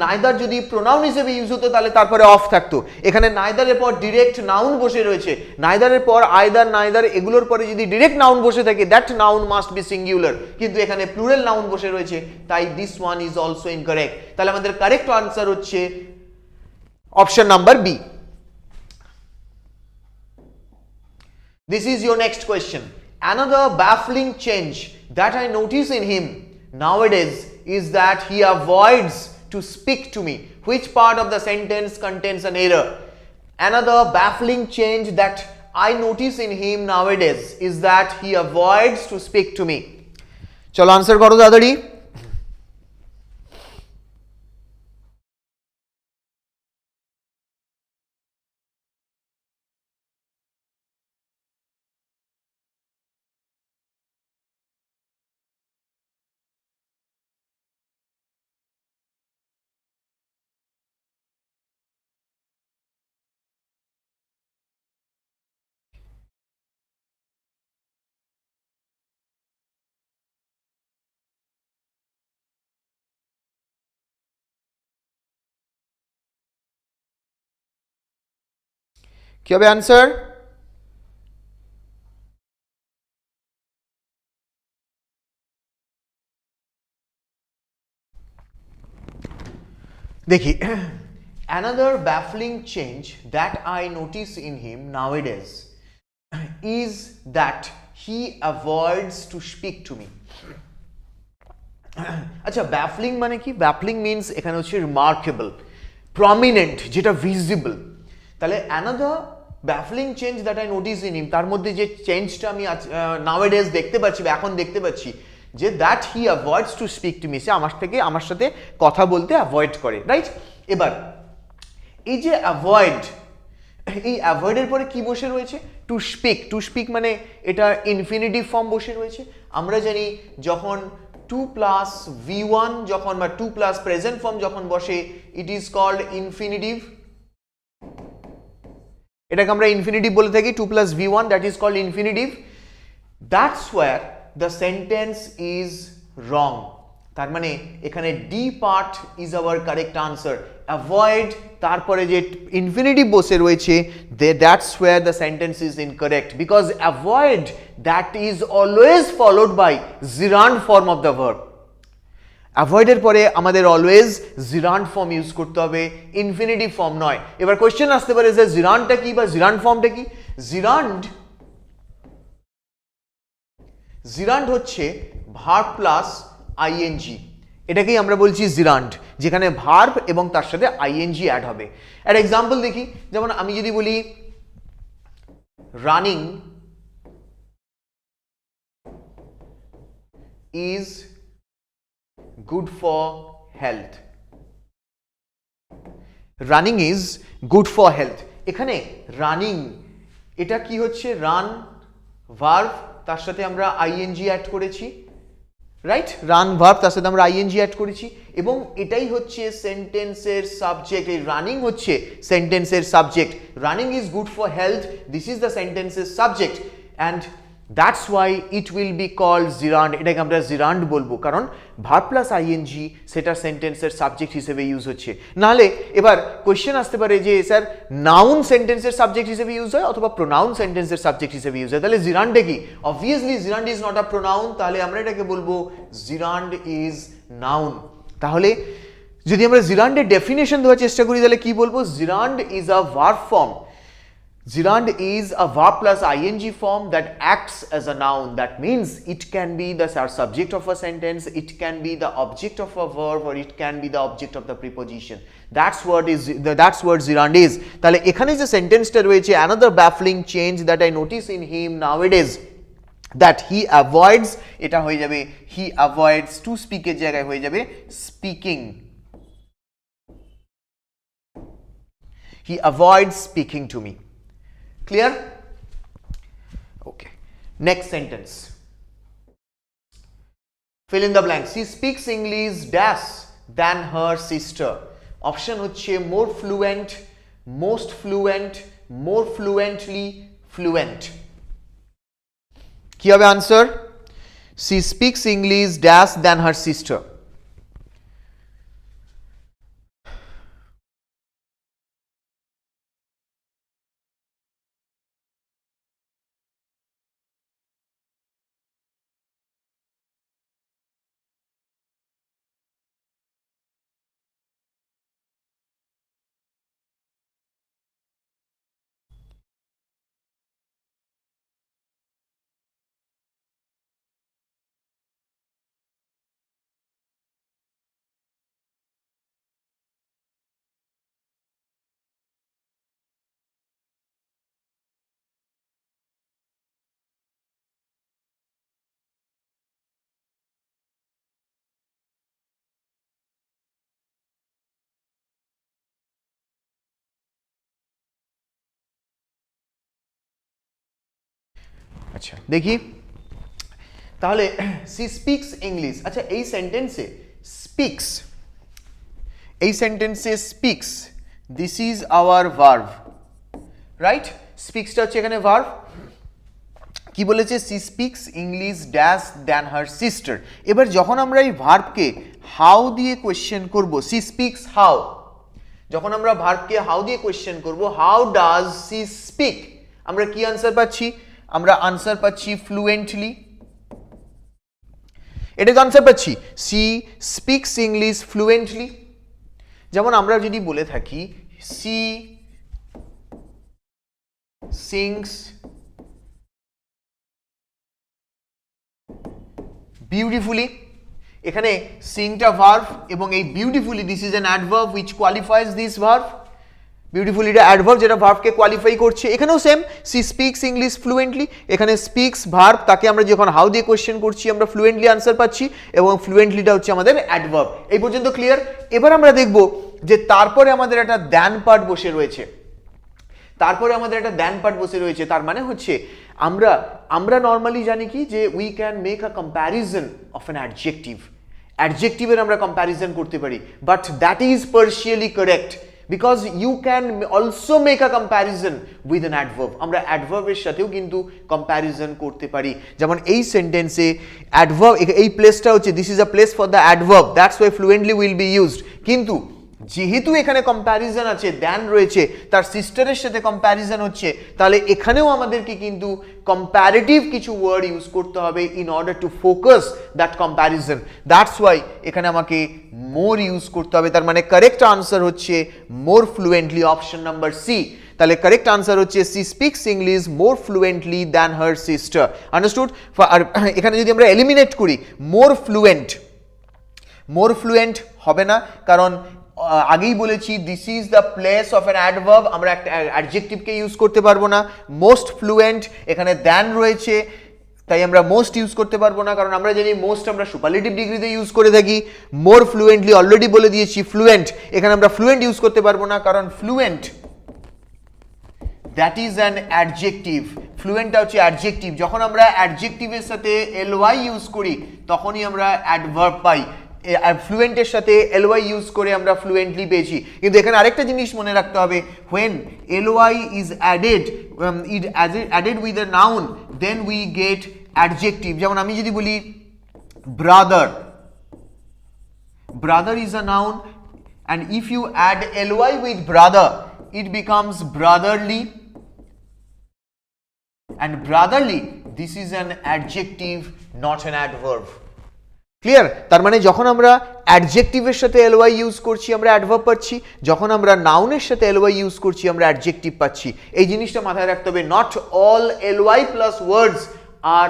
neither যদি pronoun হিসেবে use হতো তাহলে তারপরে অফ থাকতো, এখানে neither এর পর ডিরেক্ট নাউন বসে রয়েছে, neither এর পর either neither এগুলোর পরে যদি ডিরেক্ট নাউন বসে থাকে that noun must be singular, কিন্তু এখানে প্লুরাল নাউন বসে রয়েছে, তাই this one is also incorrect. তাহলে আমাদের কারেক্ট আনসার হচ্ছে option number B. This is your next question. Another baffling change that I notice in him nowadays is that he avoids to speak to me. Which part of the sentence contains an error? Another baffling change that I notice in him nowadays is that he avoids to speak to me. Chalo answer karo dadari. কি হবে answer? দেখি, another baffling change that I notice in him nowadays is that he avoids to speak to me. আচ্ছা, baffling মানে কি? baffling means এখানে হচ্ছে remarkable, prominent, যেটা visible। তাহলে another baffling change that I notice in him, তার মধ্যে যে চেঞ্জটা আমি nowadays দেখতে পাচ্ছি বা এখন দেখতে পাচ্ছি, যে that he avoids to speak to me, সে আমার সাথে কথা বলতে অ্যাভয়েড করে, রাইট? এবার এই যে অ্যাভয়েড, এই অ্যাভয়েডের পরে কি বসে রয়েছে? টু স্পিক মানে এটা ইনফিনিটিভ ফর্ম বসে রয়েছে। আমরা জানি যখন 2+V1 যখন বা 2+ প্রেজেন্ট ফর্ম যখন বসে, ইট ইজ কল্ড ইনফিনিটিভ। এটাকে আমরা ইনফিনিটিভ বলে থাকি, 2+V1, that is called infinitive. That's where the sentence is wrong. তার মানে এখানে D part is our correct answer. Avoid তারপরে যে ইনফিনিটিভ বসে রয়েছে, that's where the sentence is incorrect, because avoid that is always followed by gerund form of the verb. অ্যাভয়েডের পরে আমাদের অলওয়েজ জিরান্ড ফর্ম ইউজ করতে হবে, ইনফিনিটিভ ফর্ম নয়। এবার কোয়েশ্চেন আসতে পারে যে জিরান্ডটা কি বা জিরান্ড ফর্মটা কি? জিরান্ড হচ্ছে ভার্ব প্লাস আইএনজি, এটাকেই আমরা বলছি জিরান্ড, যেখানে ভার্ব এবং তার সাথে আইএনজি অ্যাড হবে। এর এক্সাম্পল দেখি, যেমন আমি যদি বলি running is good for health. Running is good for health, এখানে রানিং এটা কি হচ্ছে? রান ভার্ব, তার সাথে আমরা আইএনজি অ্যাড করেছি, রাইট? রান ভার্ব, তার সাথে আমরা আইএনজি অ্যাড করেছি, এবং এটাই হচ্ছে সেন্টেন্সের সাবজেক্ট। এই রানিং হচ্ছে সেন্টেন্সের subject. Running is good for health, this is the সেন্টেন্সের subject, and that's why it will be called gerund, এটাকে আমরা জিরান্ড বলবো, কারণ ভার্ব প্লাস আইএনজি সেটা সেন্টেন্সের সাবজেক্ট হিসেবে ইউজ হচ্ছে। নাহলে এবার কোয়েশ্চেন আসতে পারে যে স্যার নাউন সেন্টেন্সের সাবজেক্ট হিসেবে ইউজ হয় অথবা প্রোনাউন সেন্টেন্সের সাবজেক্ট হিসেবে ইউজ হয়, তাহলে জিরান্ডে কি? Obviously জিরান্ড is not a pronoun, তাহলে আমরা এটাকে বলবো জিরান্ড ইজ নাউন। তাহলে যদি আমরা জিরান্ডের ডেফিনেশন দেওয়ার চেষ্টা করি তাহলে কি বলবো? জিরান্ড is a verb form. Gerund is a verb plus ing form that acts as a noun. That means it can be the subject of a sentence, it can be the object of a verb, or it can be the object of the preposition. That's what gerund is. তাহলে এখানে যে সেন্টেন্সটা রয়েছে, another baffling change that I notice in him nowadays, that he avoids, এটা হয়ে যাবে he avoids, to speak এর জায়গায় হয়ে যাবে speaking. He avoids speaking to me. Clear? Okay. Next sentence. Fill in the blank. She speaks English dash than her sister. Option হচ্ছে more fluent, most fluent, more fluently, fluent. কি হবে answer? She speaks English dash than her sister. আচ্ছা দেখি তাহলে C speaks English. আচ্ছা এই সেন্টেন্সে speaks, এই সেন্টেন্সে speaks this is our verb, right? স্পিক্সটা হচ্ছে এখানে ভার্ব। কি বলেছে? She speaks English dash than her sister. এবার যখন আমরা এই ভার্বকে হাউ দিয়ে কোয়েশ্চেন করব, সি স্পিক্স হাউ, যখন আমরা ভার্বকে হাউ দিয়ে কোয়েশ্চেন করব, হাউ ডাজ সি স্পিক, আমরা কি আনসার পাচ্ছি? আমরা আনসার পাচ্ছি ফ্লুয়েন্টলি। এটা তো আনসার পাচ্ছি, সি স্পিক্স ইংলিশ ফ্লুয়েন্টলি। যেমন আমরা যদি বলে থাকি সি সিংস বিউটিফুলি, এখানে সিংটা ভার্ব এবং এই beautifully this is an adverb which qualifies this verb. Beautifully এটা অ্যাডভার্ব যেটা ভার্বকে কোয়ালিফাই করছে। এখানেও same, she speaks English fluently, এখানে স্পিক্স ভার্ব, তাকে আমরা যখন হাউ দিয়ে কোয়েশ্চেন করছি আমরা ফ্লুয়েন্টলি আনসার পাচ্ছি এবং ফ্লুয়েন্টলিটা হচ্ছে আমাদের অ্যাডভার্ব। এই পর্যন্ত ক্লিয়ার? এবার আমরা দেখব যে তারপরে আমাদের একটা দ্যান পার্ট বসে রয়েছে, তারপরে আমাদের একটা দ্যান পার্ট বসে রয়েছে। তার মানে হচ্ছে আমরা নর্মালি জানি কি যে we can make a comparison of an adjective, অ্যাডজেক্টিভের আমরা কম্প্যারিজন করতে পারি, but that is partially correct because you can also make a comparison with an adverb. আমরা অ্যাডভার্বের সাথেও কিন্তু কম্প্যারিজন করতে পারি। যেমন এই সেন্টেন্সে অ্যাডভার্ব, এই প্লেসটা হচ্ছে this is a place for the adverb, that's why fluently will be used. কিন্তু যেহেতু এখানে কম্প্যারিজন আছে, দ্যান রয়েছে, তার সিস্টারের সাথে কম্প্যারিজন হচ্ছে, তাহলে এখানেও আমাদেরকে কিন্তু কম্প্যারেটিভ কিছু ওয়ার্ড ইউজ করতে হবে in order to focus that comparison. That's why এখানে আমাকে মোর ইউজ করতে হবে। তার মানে কারেক্ট আনসার হচ্ছে more fluently, option number C. তাহলে কারেক্ট আনসার হচ্ছে she speaks English more fluently than her sister. Understood? আর এখানে যদি আমরা এলিমিনেট করি মোর ফ্লুয়েন্ট হবে না, কারণ আগেই বলেছি this is the place of an adverb, আমরা একটা অ্যাডজেক্টিভকে ইউজ করতে পারবো না। মোস্ট ফ্লুয়েন্ট, এখানে দ্যান রয়েছে তাই আমরা মোস্ট ইউজ করতে পারবো না, কারণ আমরা জানি মোস্ট আমরা সুপারলেটিভ ডিগ্রিতে ইউজ করে থাকি। মোর ফ্লুয়েন্টলি অলরেডি বলে দিয়েছি ফ্লুয়েন্ট, এখানে আমরা ফ্লুয়েন্ট ইউজ করতে পারবো না, কারণ fluent that is an adjective. ফ্লুয়েন্টটা হচ্ছে অ্যাডজেক্টিভ, যখন আমরা অ্যাডজেক্টিভের সাথে এলওয়াই ইউজ করি তখনই আমরা অ্যাডভার্ব পাই। ফ্লুয়েন্টের সাথে ly ইউজ করে আমরা ফ্লুয়েন্টলি পেয়েছি, কিন্তু এখানে আরেকটা জিনিস মনে রাখতে হবে, when ly is added with a noun then we get adjective. যেমন আমি যদি বলি brother is a noun, and if you add ly with brother it becomes brotherly, and brotherly this is an adjective not an adverb. Clear? তার মানে যখন আমরা অ্যাডজেক্টিভের সাথে ly use করছি আমরা অ্যাডভার্ব পাচ্ছি, যখন আমরা নাউনের সাথে ly ইউজ করছি আমরা অ্যাডজেক্টিভ পাচ্ছি। এই জিনিসটা মাথায় রাখতে হবে, not all ly plus words are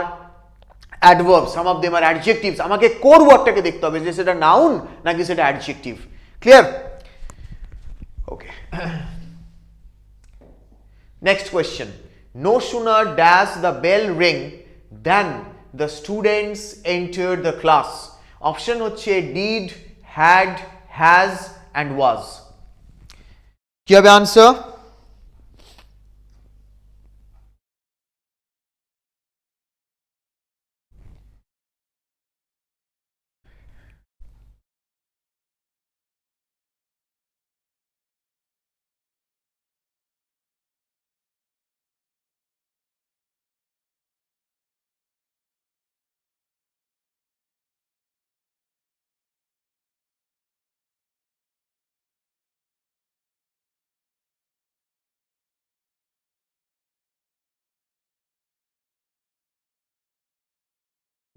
adverb, some of them are adjectives. আমাকে কোর ওয়ার্ডটাকে দেখতে হবে যে সেটা নাউন নাকি সেটা adjective. Clear? Okay, next question, no sooner does the bell ring than the students entered the class. Option হচ্ছে did, had, has and was. কি হবে আনসার?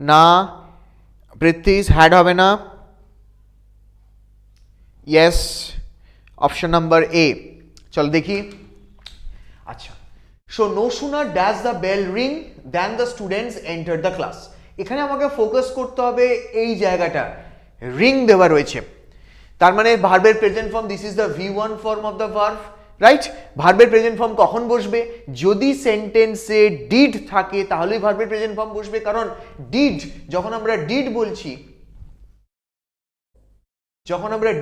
না, পৃথ্বীজ হ্যাড হবে না। Yes, option number A. চল দেখি। আচ্ছা, so no sooner does the bell ring than the students enter the class. এখানে আমাকে ফোকাস করতে হবে এই জায়গাটা, রিং দেওয়া রয়েছে, তার মানে ভার্বের present form, this is the V1 form of the verb, right? ভার্বের প্রেজেন্ট ফর্ম কখন বসবে? যদি সেন্টেন্সে ডিড থাকে তাহলেই ভার্বের প্রেজেন্ট ফর্ম বসবে, কারণ ডিড, যখন আমরা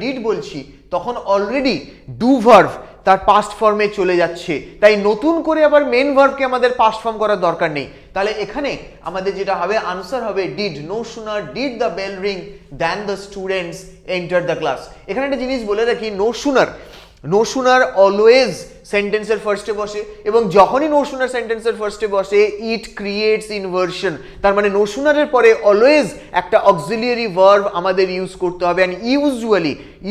ডিড বলছি তখন অলরেডি ডু ভার্ব তার পাস্ট ফর্মে চলে যাচ্ছে, তাই নতুন করে আবার মেন ভার্বকে আমাদের পাস্ট ফর্ম করার দরকার নেই। তাহলে এখানে আমাদের যেটা হবে, আনসার হবে did. No sooner did the bell ring than the students enter the class. এখানে একটা জিনিস বলে রাখি, নো সুনার অলওয়েজ সেন্টেন্সের ফার্স্টে বসে, এবং যখনই নো সুনার সেন্টেন্সের ফার্স্টে বসে ইট ক্রিয়েটস ইনভার্সন। তার মানে নো সুনারের পরে অলওয়েজ একটা অক্সিলিয়ারি ভার্ব আমাদের ইউজ করতে হবে। And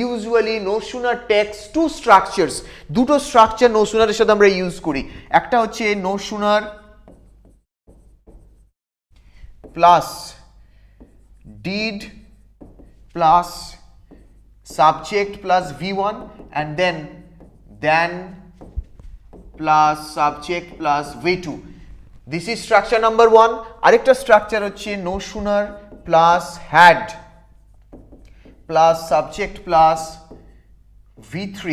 usually no sooner takes two structures, দুটো স্ট্রাকচার নো সুনারের সাথে আমরা ইউজ করি। একটা হচ্ছে no sooner plus did plus subject plus V1, and then plus subject plus V2. This is structure number 1. আরেকটা স্ট্রাকচার হচ্ছে no sooner plus had plus subject plus V3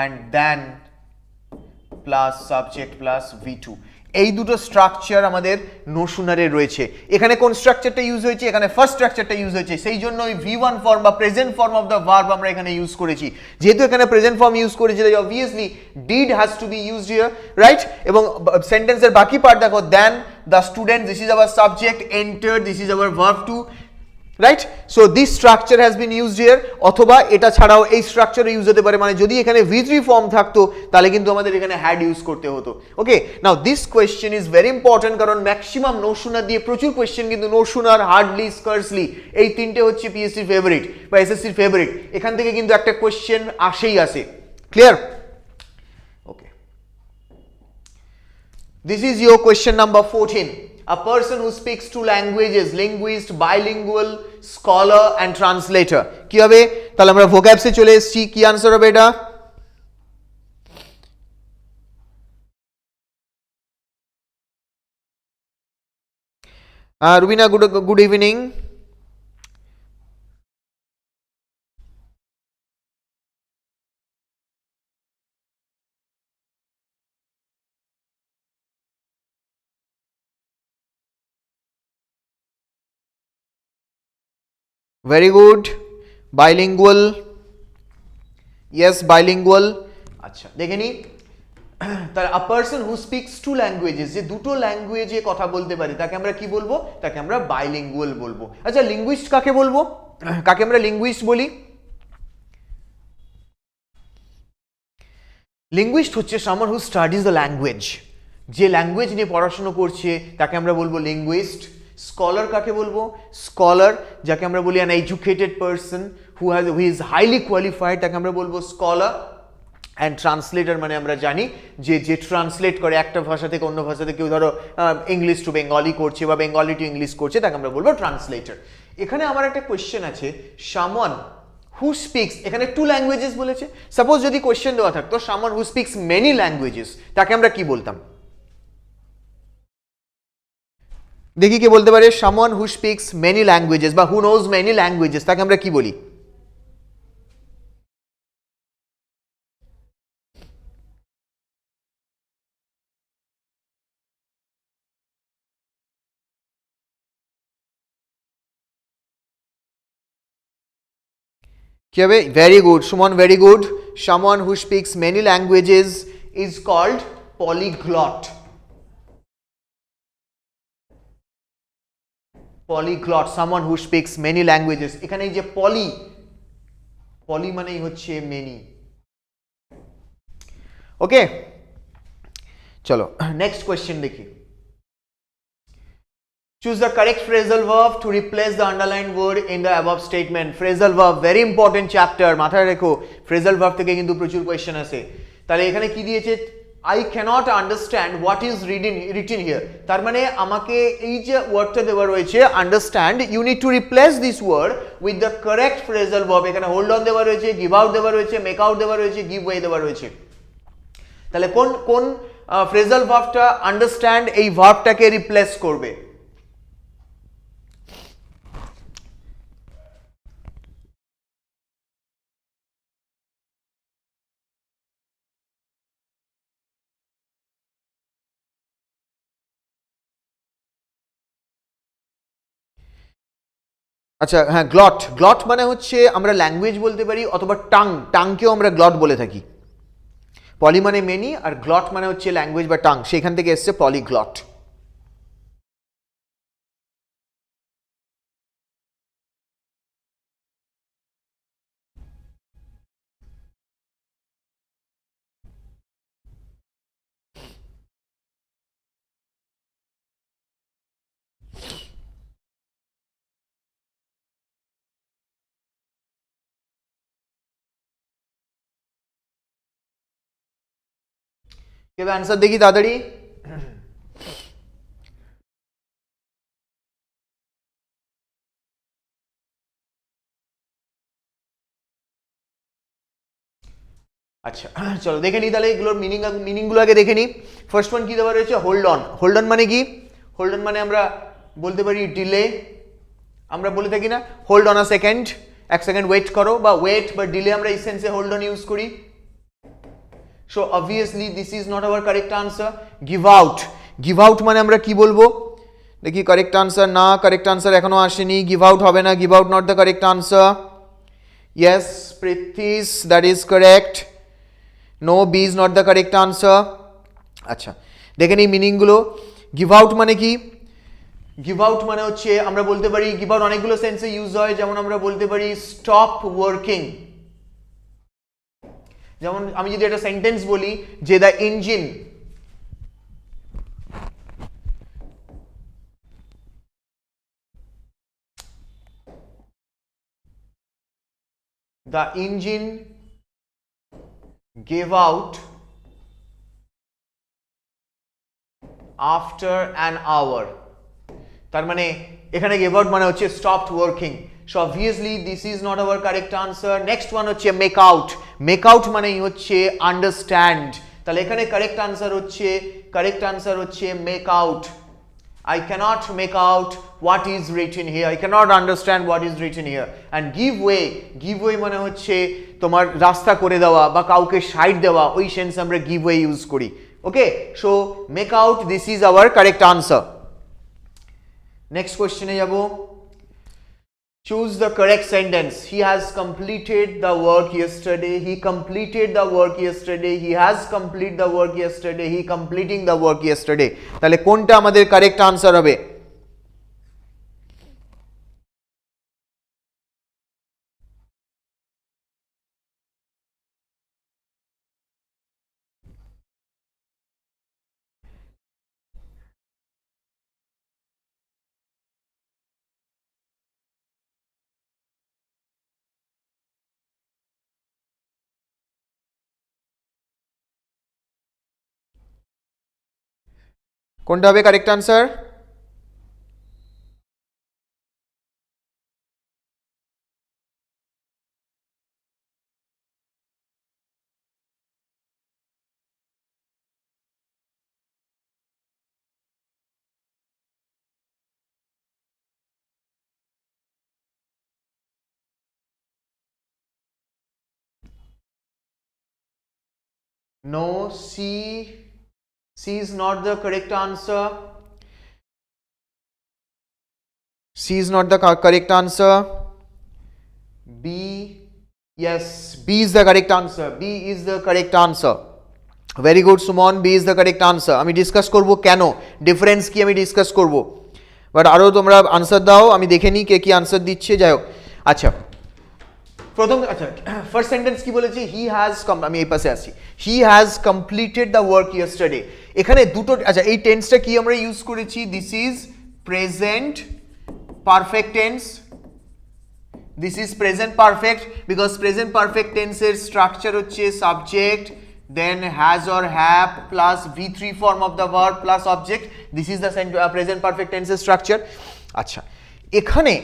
and then plus subject plus V2. এই দুটো structure আমাদের no সুনারে রয়েছে। এখানে কোন স্ট্রাকচারটা use হয়েছে? এখানে ফার্স্ট স্ট্রাকচারটা ইউজ হয়েছে, সেই জন্য ওই V1 ফর্ম বা present form of the verb আমরা এখানে ইউজ করেছি। যেহেতু এখানে প্রেজেন্ট ফর্ম ইউজ করেছি তাই obviously did has to be used here, right? এবং সেন্টেন্সের বাকি পার্ট দেখো, then the student, this is our subject, enter, this is our verb two, right? So this structure has been used here. অথবা এটা ছাড়াও এই স্ট্রাকচারও ইউজ হতে পারে, মানে যদি এখানে V3 ফর্ম থাকতো তাহলে কিন্তু আমাদের এখানে হ্যাড ইউজ করতে হতো। Okay, now this question is very important, কারণ ম্যাক্সিমাম নো সুনার দিয়ে প্রচুর কোয়েশ্চেন কিন্তু নো সুনার, হার্ডলি, স্কার্সলি, এই তিনটে হচ্ছে পিএসসির ফেভারিট বা এসএসসির ফেভারিট। এখান থেকে কিন্তু একটা কোয়েশ্চেন আসে। Clear? Okay, this is your question number 14. A person who speaks two languages, linguist, bilingual, scholar and translator. কি হবে? তাহলে আমরা ভোক্যাবসে চলে এসেছি, কি আনসার হবে এটা? Rubina, good evening. Very good. Bilingual. Yes, bilingual. আচ্ছা, দেখে নি তাহলে a person who speaks two languages, যে দুটো ল্যাঙ্গুয়েজে কথা বলতে পারে তাকে আমরা কি বলবো? তাকে আমরা বাইলিঙ্গুয়াল বলবো। আচ্ছা লিঙ্গুইস্ট কাকে বলবো? কাকে আমরা লিঙ্গুইস্ট বলি? লিঙ্গুইস্ট হচ্ছে someone who studies the language, যে ল্যাঙ্গুয়েজ নিয়ে পড়াশোনা করছে তাকে আমরা বলবো লিঙ্গুইস্ট। স্কলার কাকে বলবো? স্কলার যাকে আমরা বলি an educated person who is highly qualified, তাকে আমরা বলবো স্কলার। অ্যান্ড ট্রান্সলেটার মানে আমরা জানি যে ট্রান্সলেট করে একটা ভাষা থেকে অন্য ভাষাতে, কেউ ধরো ইংলিশ টু বেঙ্গলি করছে বা বেঙ্গলি টু ইংলিশ করছে, তাকে আমরা বলবো ট্রান্সলেটার। এখানে আমার একটা কোয়েশ্চেন আছে, সামওয়ান হু স্পিক্স, এখানে টু ল্যাঙ্গুয়েজেস বলেছে। সাপোজ যদি কোয়েশ্চেন দেওয়া থাকতো someone who speaks many languages, তাকে আমরা কি বলতাম? দেখি কে বলতে পারে? Someone who speaks many languages বা হু নোজ মেনি ল্যাঙ্গুয়েজেস, তাকে আমরা কি বলি? কি হবে? Very good Suman, very good. Someone who speaks many languages is called polyglot. Polyglot, someone who speaks many languages. এখানে এই যে পলি, পলি মানেই হচ্ছে মেনি। ওকে চলো নেক্সট কোয়েশ্চেন দেখি। Choose the correct phrasal verb to replace the underlined word in the above statement. Phrasal verb very important chapter, মাথায় রেখো phrasal verb থেকে কিন্তু প্রচুর কোয়েশ্চেন আসে। তাহলে এখানে কি দিয়েছে? I cannot understand what is written here. তার মানে আমাকে এই যে ওয়ার্ডটা দেওয়া রয়েছে understand, you need to replace this word with the correct phrasal verb. এখানে hold on দেওয়া রয়েছে, give out দেওয়া রয়েছে, make out দেওয়া রয়েছে, give way দেওয়া রয়েছে। তাহলে কোন phrasal verbটা understand এই ভার্বটাকে রিপ্লেস করবে? আচ্ছা হ্যাঁ, গ্লট। গ্লট মানে হচ্ছে আমরা ল্যাঙ্গুয়েজ বলতে পারি, অথবা টাং, টাংকেও আমরা গ্লট বলে থাকি। পলি মানে মেনি আর গ্লট মানে হচ্ছে ল্যাঙ্গুয়েজ বা টাং, সেখান থেকে এসছে পলিগ্লট। কেবে অ্যান্সার দেখি তাড়াতাড়ি। আচ্ছা চলো দেখে নিই তাহলে এগুলোর মিনিংগুলো আগে দেখে নিই। ফার্স্ট ওয়ান কি দেওয়া রয়েছে? Hold on. হোল্ড অন মানে কি? হোল্ড অন মানে আমরা বলতে পারি ডিলে, আমরা বলে থাকি না হোল্ড অন আ সেকেন্ড, এক সেকেন্ড ওয়েট করো, বা ওয়েট বা ডিলে আমরা এই সেন্সে হোল্ড অন ইউজ করি। So obviously this is not our correct answer. Give out, give out মানে আমরা কি বলবো দেখি? কারেক্ট আনসার না, কারেক্ট আনসার এখনো আসেনি, গিভ আউট হবে না, give out not the correct answer. Yes Prithis, that is correct. No, B is not the correct answer. আচ্ছা দেখে নিই মিনিংগুলো। গিভ আউট মানে কি? গিভ আউট মানে হচ্ছে আমরা বলতে পারি, গিভ আউট অনেকগুলো সেন্সে ইউজ হয়, যেমন আমরা বলতে পারি স্টপ ওয়ার্কিং। যেমন আমি যদি একটা সেন্টেন্স বলি যে the engine gave out after an hour, তার মানে এখানে gave out মানে হচ্ছে stopped working. So obviously this is not our correct answer. Next one হচ্ছে make out. Make out মানেই হচ্ছে understand, তাহলে এখানে কারেক্ট আনসার হচ্ছে make out. I cannot make out what is written here. I cannot understand what is written here. And give way, give way মানে হচ্ছে তোমার রাস্তা করে দেওয়া বা কাউকে সাইড দেওয়া, ওই সেন্স আমরা give way ইউজ করি। Okay, so make out, this is our correct answer. Next কোশ্চেনে যাব। choose the correct sentence. He has completed the work yesterday. He completed the work yesterday. He has completed the work yesterday. He completing the work yesterday. তাহলে কোনটা আমাদের correct answer হবে? কোনটা হবে correct answer? No, C is not the correct answer. C is not the correct answer. B, yes, B is the correct answer. B is the correct answer. Very good, Sumon. B is the correct answer. আমি discuss করব কেন, difference কি আমি discuss করব, but আরও তোমরা answer দাও, আমি দেখে নিই কে কি আনসার দিচ্ছে। যাই হোক, আচ্ছা প্রথম, আচ্ছা ফার্স্ট সেন্টেন্স কি বলেছি? হি হ্যাজ, আমি এই পাশে আসছি, he has completed the work yesterday. এখানে দুটো, আচ্ছা এই টেন্সটা কি আমরা ইউজ করেছি? This is present perfect tense. This is present perfect, because present perfect টেন্সের স্ট্রাকচার হচ্ছে subject, then has or have plus V3 form of the verb plus object. This is the present perfect tense structure. আচ্ছা, এখানে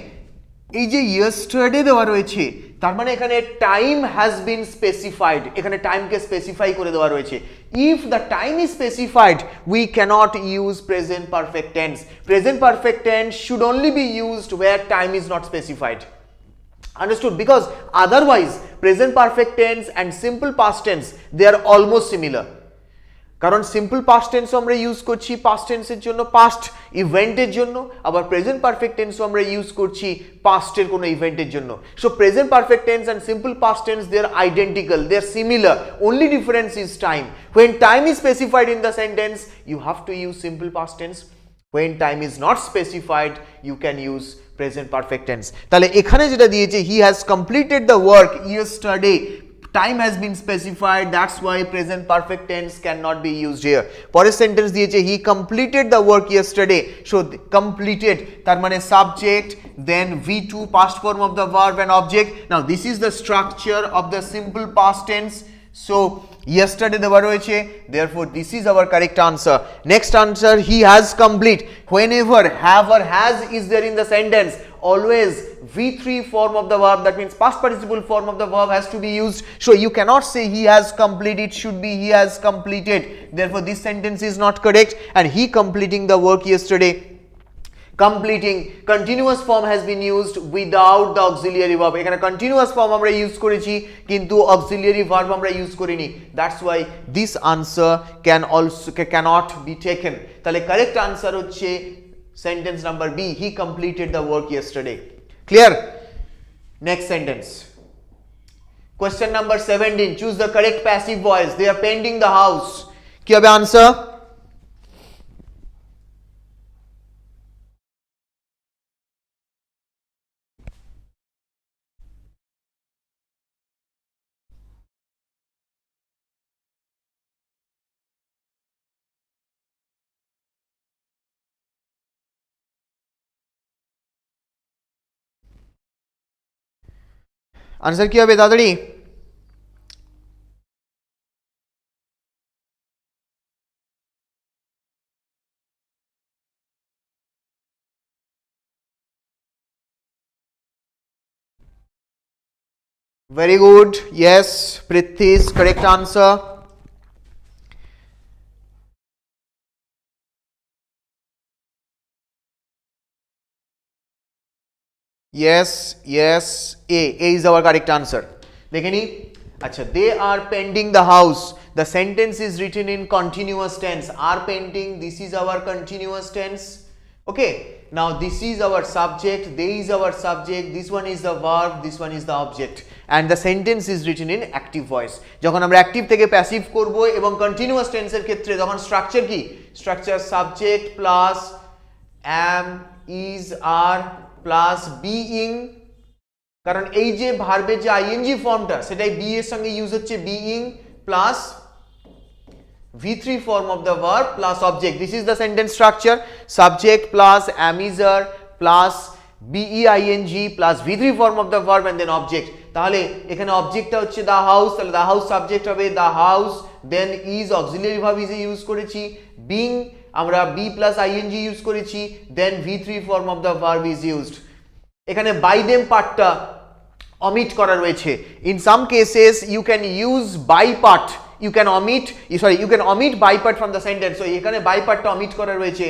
এই যে yesterday দেওয়া রয়েছে, তার মানে এখানে টাইম হ্যাজ বিন স্পেসিফাইড, এখানে টাইমকে স্পেসিফাই করে দেওয়া রয়েছে। If the time is specified we cannot use present perfect tense. Present perfect tense should only be used where time is not specified. Understood? Because otherwise present perfect tense and simple past tense they are almost similar. কারণ simple past tense আমরা use করছি past টেন্সের জন্য, past ইভেন্টের জন্য, আবার present perfect টেন্সও আমরা use করছি পাস্টের কোনো ইভেন্টের জন্য। So present perfect tense and simple past tense they are identical, they are similar, only difference is time. When time is specified in the sentence you have to use simple past tense. When time is not specified you can use present perfect tense. তাহলে এখানে যেটা দিয়েছে he has completed the work yesterday, time has been specified, that's why present perfect tense cannot be used here. পরের sentence দিয়েছে he completed the work yesterday, so completed তার মানে subject, then V2 past form of the verb and object. Now this is the structure of the simple past tense. So yesterday দেওয়া রয়েছে, therefore this is our correct answer. Next answer, he has complete. Whenever have or has is there in the sentence, always V3 form of the verb, that means past participle form of the verb has to be used. So you cannot say he has completed, it should be he has completed. Therefore this sentence is not correct, and he completing the work yesterday. Completing continuous form has been used without the auxiliary verb. এখানে continuous form আমরা use করেছি কিন্তু auxiliary verb আমরা use করিনি, that's why this answer cannot be taken. তাহলে correct answer হচ্ছে sentence number B, he completed the work yesterday. Clear? Next sentence, question number 17, choose the correct passive voice. They are painting the house. কি হবে answer? Answer কি হবে তাড়াতাড়ি? Very good. Yes, Prithvi's correct answer. Yes, yes, A is our correct answer. দেখে নি, আচ্ছা, they are painting the house. The sentence is written in continuous tense. Are painting, this is our continuous tense. Okay, now this is our subject, they is our subject, this one is the verb, this one is the object, and the sentence is written in active voice. যখন আমরা active থেকে passive করব এবং continuous টেন্সের ক্ষেত্রে তখন structure কি, structure subject plus am, is, are plus being, কারণ এই যে ভার্বের যে আইএনজি ফর্মটা সেটাই বি এর সঙ্গে ইউজ হচ্ছে, being plus V3 form of the verb plus object. This is the sentence structure. Subject plus am, is, are plus being plus V3 form of the verb and then object. তাহলে এখানে অবজেক্টটা হচ্ছে the house, তাহলে the house subject হবে the house, then is auxiliary verb is use করেছি, being আমরা be plus ing use করেছি, then V3 form of the verb is used. এখানে by them পার্টটা omit করা রয়েছে. In some cases you can use by part, you can omit by part from the sentence. So এখানে by part টা omit করা রয়েছে,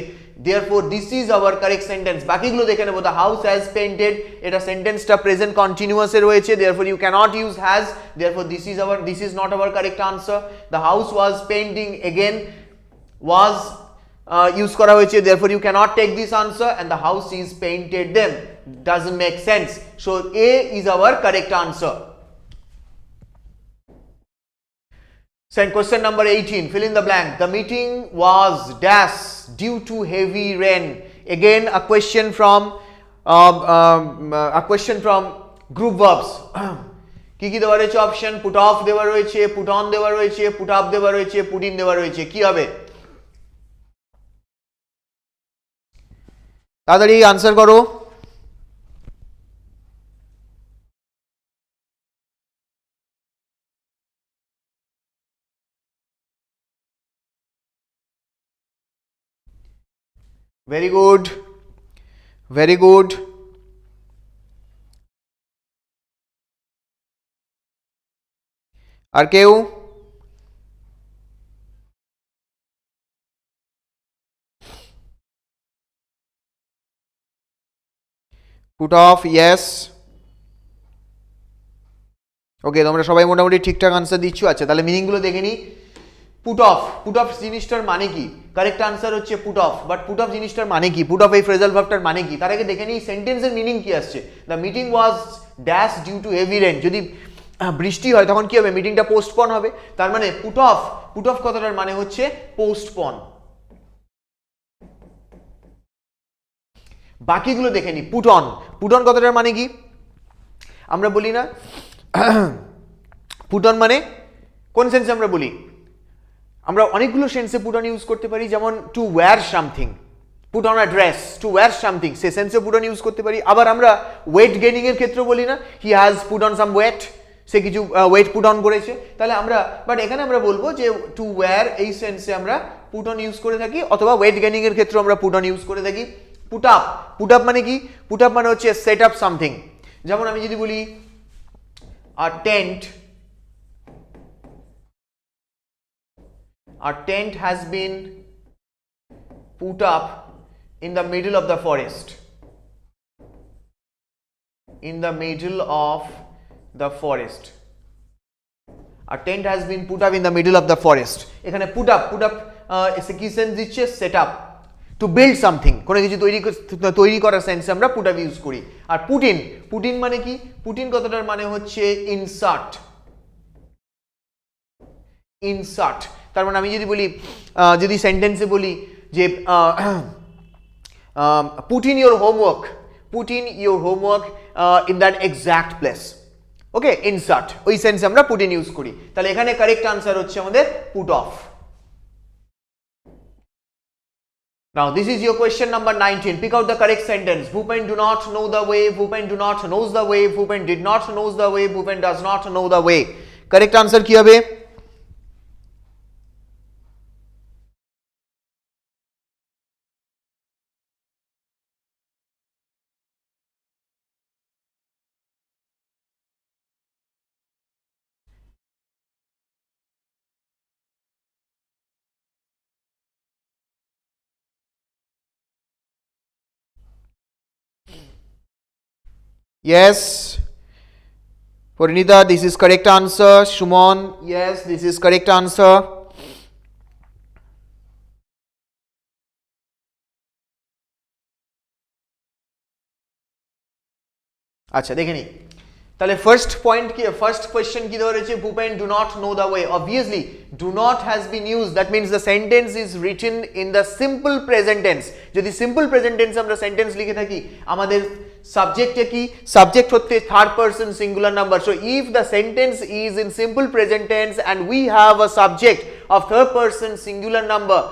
therefore this is our correct sentence. বাকিগুলো দেখে নেব, the house has painted, এটা সেন্টেন্সটা প্রেজেন্ট কন্টিনিউয়াস এ রয়েছে, therefore you cannot use has, therefore this is not our correct answer. The house was painting, again was use করা হয়েছে, therefore you cannot take this answer, and the house is painted them, doesn't make sense. So A is our correct answer. Send question number 18, fill in the blank. The meeting was dash due to heavy rain. Again a question from group verbs. কি কি দেওয়া রয়েছে option, put off দেওয়া রয়েছে, put on দেওয়া রয়েছে, put up দেওয়া রয়েছে, পুট ইন দেওয়া রয়েছে, কি হবে? তাড়াতাড়ি আনসার করো। Very good, very good. আর কেউ? Put of, yes. ওকে, তোমরা সবাই মোটামুটি ঠিকঠাক আনসার দিচ্ছ। আচ্ছা, তাহলে মিনিংগুলো দেখে নিই। পুট অফ জিনিসটার মানে কি? কারেক্ট আনসার হচ্ছে put of, but put off জিনিসটার মানে কি, পুট অফ এই ফ্রেজাল ভার্বটার মানে কি, তার আগে দেখে নিই সেন্টেন্সের মিনিং কি আসছে। The meeting was dash due to heavy rain, যদি বৃষ্টি হয় তখন কি হবে, মিটিংটা পোস্টপন হবে। তার মানে পুট অফ কথাটার মানে হচ্ছে পোস্টপন। বাকিগুলো দেখে নি। পুট অন কথাটার মানে কি? আমরা বলি না পুট অন মানে কোন সেন্সে আমরা বলি? আমরা অনেকগুলো সেন্সে পুট অন ইউজ করতে পারি, যেমন to wear something, put on a dress, to wear something, সে সেন্সে পুট অন ইউজ করতে পারি। আবার আমরা ওয়েট গেইনিং এর ক্ষেত্রে বলি না, he has put on some weight, সে কিছু ওয়েট পুট অন করেছে। তাহলে আমরা, বাট এখানে আমরা বলবো যে টু ওয়্যার এই সেন্সে আমরা পুট অন ইউজ করে থাকি, অথবা ওয়েট গেইনিং এর ক্ষেত্রে আমরা পুট অন ইউজ করে থাকি। পুট আপ মানে কি? পুট আপ মানে হচ্ছে সেট আপ সামথিং। যেমন আমি যদি বলি a tent has been put up in the middle of the forest. In the middle of the forest. A tent has been put up in the middle of the forest. এখানে put up কি sense দিচ্ছে? Set up, to build something, কোনো কিছু তৈরি করার সেন্সে আমরা put up use করি। আর পুট ইন মানে কি? পুট ইন কথাটার মানে হচ্ছে ইনসার্ট। তার মানে আমি যদি বলি, যদি সেন্টেন্সে বলি যে put in your homework in that exact place. Okay, insert, ওই সেন্সে আমরা পুট ইন ইউজ করি। তাহলে এখানে কারেক্ট আনসার হচ্ছে আমাদের put off. Now this is your question number 19. Pick out the correct sentence. Bhupen do not know the way, Bhupen do not knows the way, Bhupen did not knows the way, Bhupen does not know the way. Correct answer কি হবে? Yes, Porinita, this is correct answer. Shumon, yes, this is correct answer. আচ্ছা দেখে নি তাহলে first point কি first question কি দেওয়া রয়েছে Bhupen do not know the way obviously do not has been use that means the sentence is written in the simple present tense যদি simple present tense আমরা সেন্টেন্স লিখে থাকি আমাদের সাবজেক্টে কি সাবজেক্ট হচ্ছে third person singular number so if the sentence is in simple present tense and we have a subject of third person singular number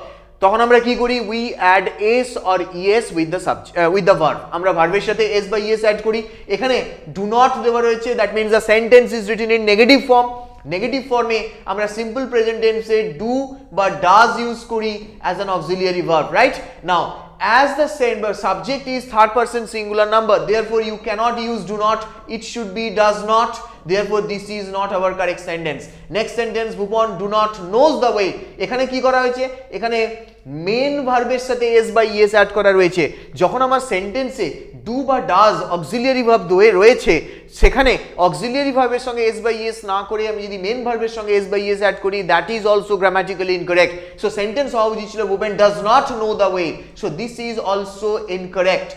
তখন আমরা কি করি we add s or es with the subject with the verb আমরা ভার্বের সাথে S বা ES add করি এখানে ডু নট দেওয়া রয়েছে that means the sentence is written in negative form negative ফর্মে আমরা সিম্পল প্রেজেন্ট টেন্সে ডু বা ডাজ ইউজ করি as an auxiliary verb right now as the subject is third person singular number therefore you cannot use do not it should be does not therefore this is not our correct sentence next sentence Bhupan do not knows the way এখানে কি করা হয়েছে এখানে main ভার্বের সাথে S বা ES add করা রয়েছে যখন আমার সেন্টেন্সে ডু বা ডাজ অক্সিলিয়ারি ভার্ব রয়েছে সেখানে অক্সিলিয়ারি ভার্বের সঙ্গে এস বা ইএস না করে আমি যদি মেন ভার্বের সঙ্গে এস বা ইএস অ্যাড করি that is also grammatically incorrect so sentence হওয়া উচিত ছিল Bhupen does not know the way so this is also incorrect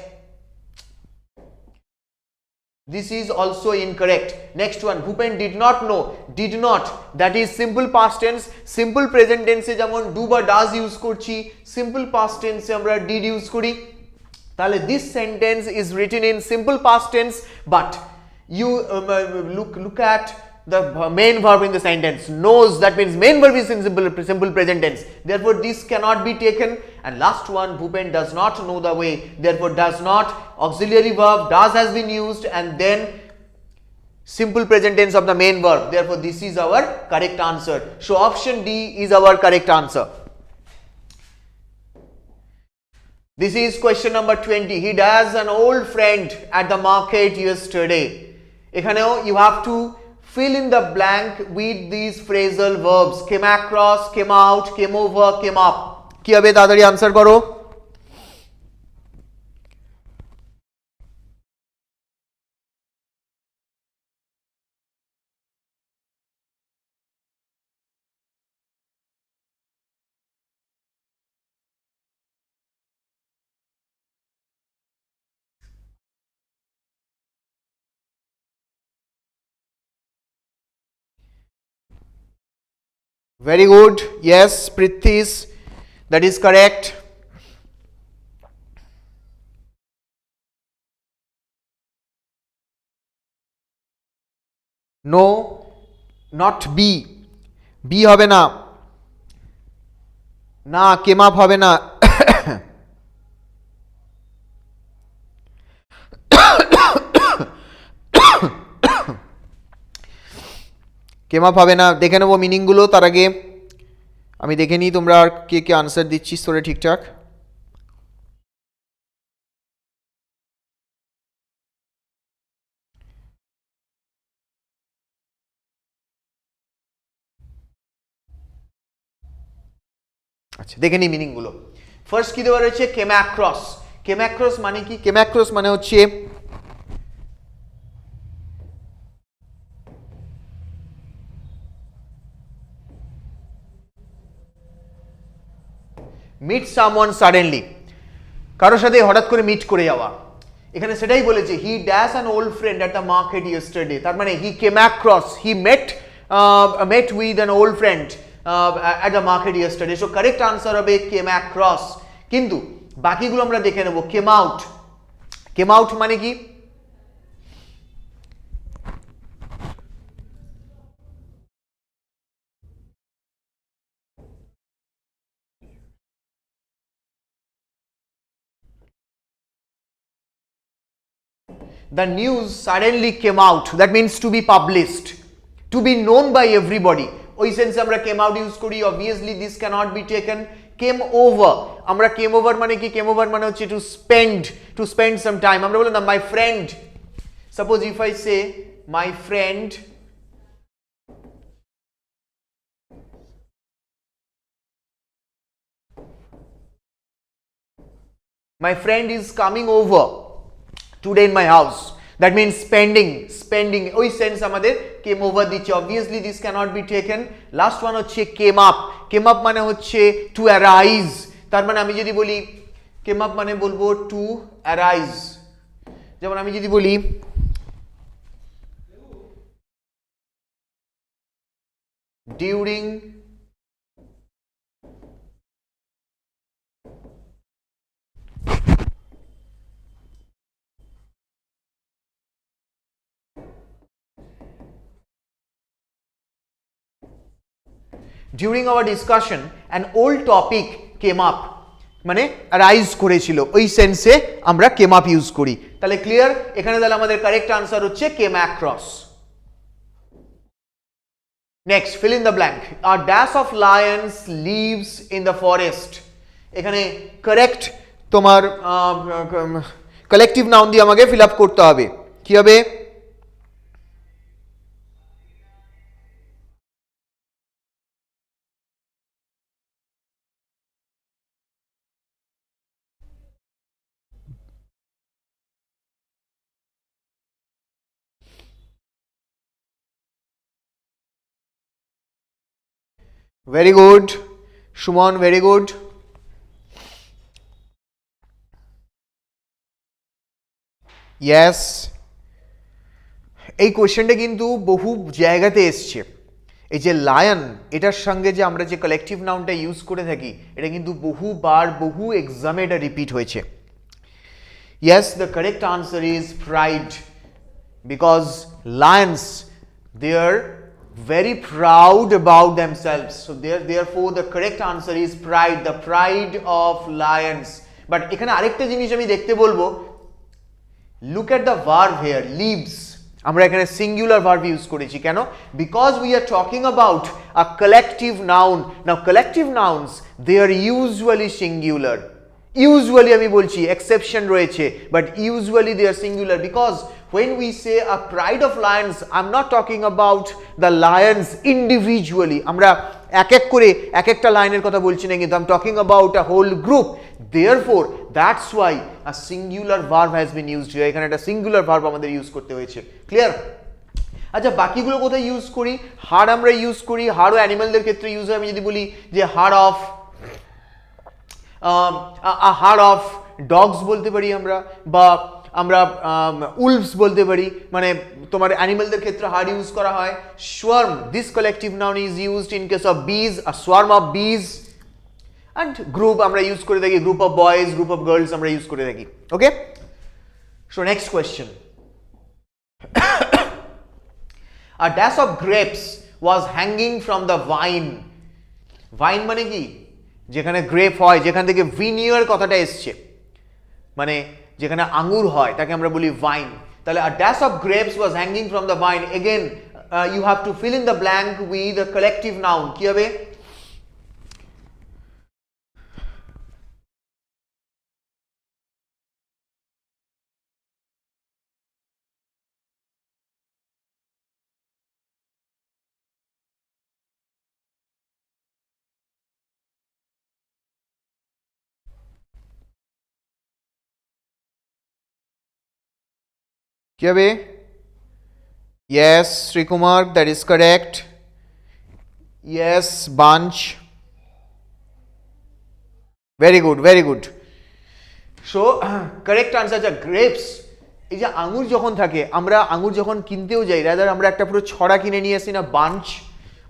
This is also incorrect. Next one, Bhupen did not know. Did not. That is simple past tense. Simple present tense e jemon do ba does use korchi. Simple past tense e amra did use kori. Tahole this sentence is written in simple past tense, but you look at the main verb in the sentence. Knows, that means main verb is in simple present tense. Therefore, this cannot be taken. And last one, Bhupen does not know the way. Therefore, does not. Auxiliary verb does has been used and then simple present tense of the main verb. Therefore, this is our correct answer. So, option D is our correct answer. This is question number 20. He does an old friend at the market yesterday. Ekhaneo you have to fill in the blank with these phrasal verbs. Came across, came out, came over, came up. কি হবে তাড়াতাড়ি answer করো Very good. Yes, Prithis, that is correct. No, not B. B হবে না না came up হবে না কেমআপ হবে না দেখে নেবো মিনিংগুলো তার আগে আমি দেখে নিই তোমরা আর কে কে আনসার দিচ্ছিস তোরে ঠিকঠাক আচ্ছা দেখে নিই মিনিংগুলো ফার্স্ট কি দেওয়া রয়েছে কেম অ্যাক্রস কেম অ্যাক্রস মানে কি কেম অ্যাক্রস মানে হচ্ছে meet someone suddenly কারোর সাথে হঠাৎ করে মিট করে যাওয়া এখানে সেটাই বলেছে he dash an old friend at the market yesterday তার মানে he came across he met with an old friend at the market yesterday so correct answer হবে came across কিন্তু বাকিগুলো আমরা দেখে নেব came out মানে কি the news suddenly came out that means to be published to be known by everybody ওই সেন্সে আমরা came out ইউজ করি obviously this cannot be taken came over আমরা came over মানে কি came over মানে হচ্ছে to spend some time আমরা বললাম my friend suppose if I say my friend is coming over today in my house that means spending ওই sense আমাদের came over দিচ্ছে obviously this cannot be taken last one হচ্ছে came up মানে হচ্ছে to arise তার মানে আমি যদি বলি came up মানে বলবো to arise যেমন আমি যদি বলি during our discussion an old topic came up মানে রাইজ করেছিল ওই সেন্সে আমরা কেম আপ ইউজ করি তাহলে ক্লিয়ার এখানে তাহলে আমাদের কারেক্ট আনসার হচ্ছে came across next fill in the blank a dash of Lions lives in the forest এখানে কারেক্ট তোমার কালেকটিভ নাউন দিয়ে আমাকে ফিল আপ করতে হবে কি হবে Very good. Shumon, very good. Yes. এই কোশ্চেনটা কিন্তু বহু জায়গাতে এসছে এই যে লায়ন এটার সঙ্গে যে আমরা যে কালেকটিভ নাউনটা ইউজ করে থাকি এটা কিন্তু বহুবার বহু এক্সামে এটা রিপিট হয়েছে Yes, the correct answer is pride because lions they are very proud about themselves so therefore the correct answer is pride the pride of lions but এখানে আরেকটা জিনিস আমি দেখতে বলবো look at the verb here leaves আমরা এখানে singular verb use করেছি কেন because we are talking about a collective noun now collective nouns they are usually singular usually আমি বলছি exception রয়েছে but usually they are singular because when we say a pride of lions I'm not talking about the lions individually আমরা এক এক করে এক একটা লাইনের কথা বলছি না কিন্তু I'm talking about a whole group therefore that's why a singular verb has been used here এখানে একটা singular verb আমাদের ইউজ করতে হয়েছে ক্লিয়ার আচ্ছা বাকিগুলো কোথায় ইউজ করি হাড় আমরা ইউজ করি হাড়ও অ্যানিমালদের ক্ষেত্রে ইউজ হয় আমি যদি বলি যে হাড় of a heart of dogs বলতে পারি আমরা বা আমরা উলভস বলতে পারি মানে তোমার অ্যানিমালদের ক্ষেত্রে হার্ড ইউজ করা হয় swarm this collective noun is used in case of bees a swarm of bees and group আমরা ইউজ করে থাকি group of boys group of girls আমরা ইউজ করে থাকি ওকে so next question a dash of grapes was hanging from the vine মানে কি যেখানে grape হয় যেখান থেকে ভিনিয়ার কথাটা এসছে মানে যেখানে আঙ্গুর হয় তাকে আমরা বলি ভাইন তাহলে a dash of grapes was hanging from the vine again you have to fill in the blank with a collective noun কি হবে কি হবে yes Srikumar that is correct yes bunch very good so correct answer is grapes এই যে আঙ্গুর যখন থাকে আমরা আঙ্গুর যখন কিনতেও যাই রাদার আমরা একটা পুরো ছড়া কিনে নিয়ে আসি না bunch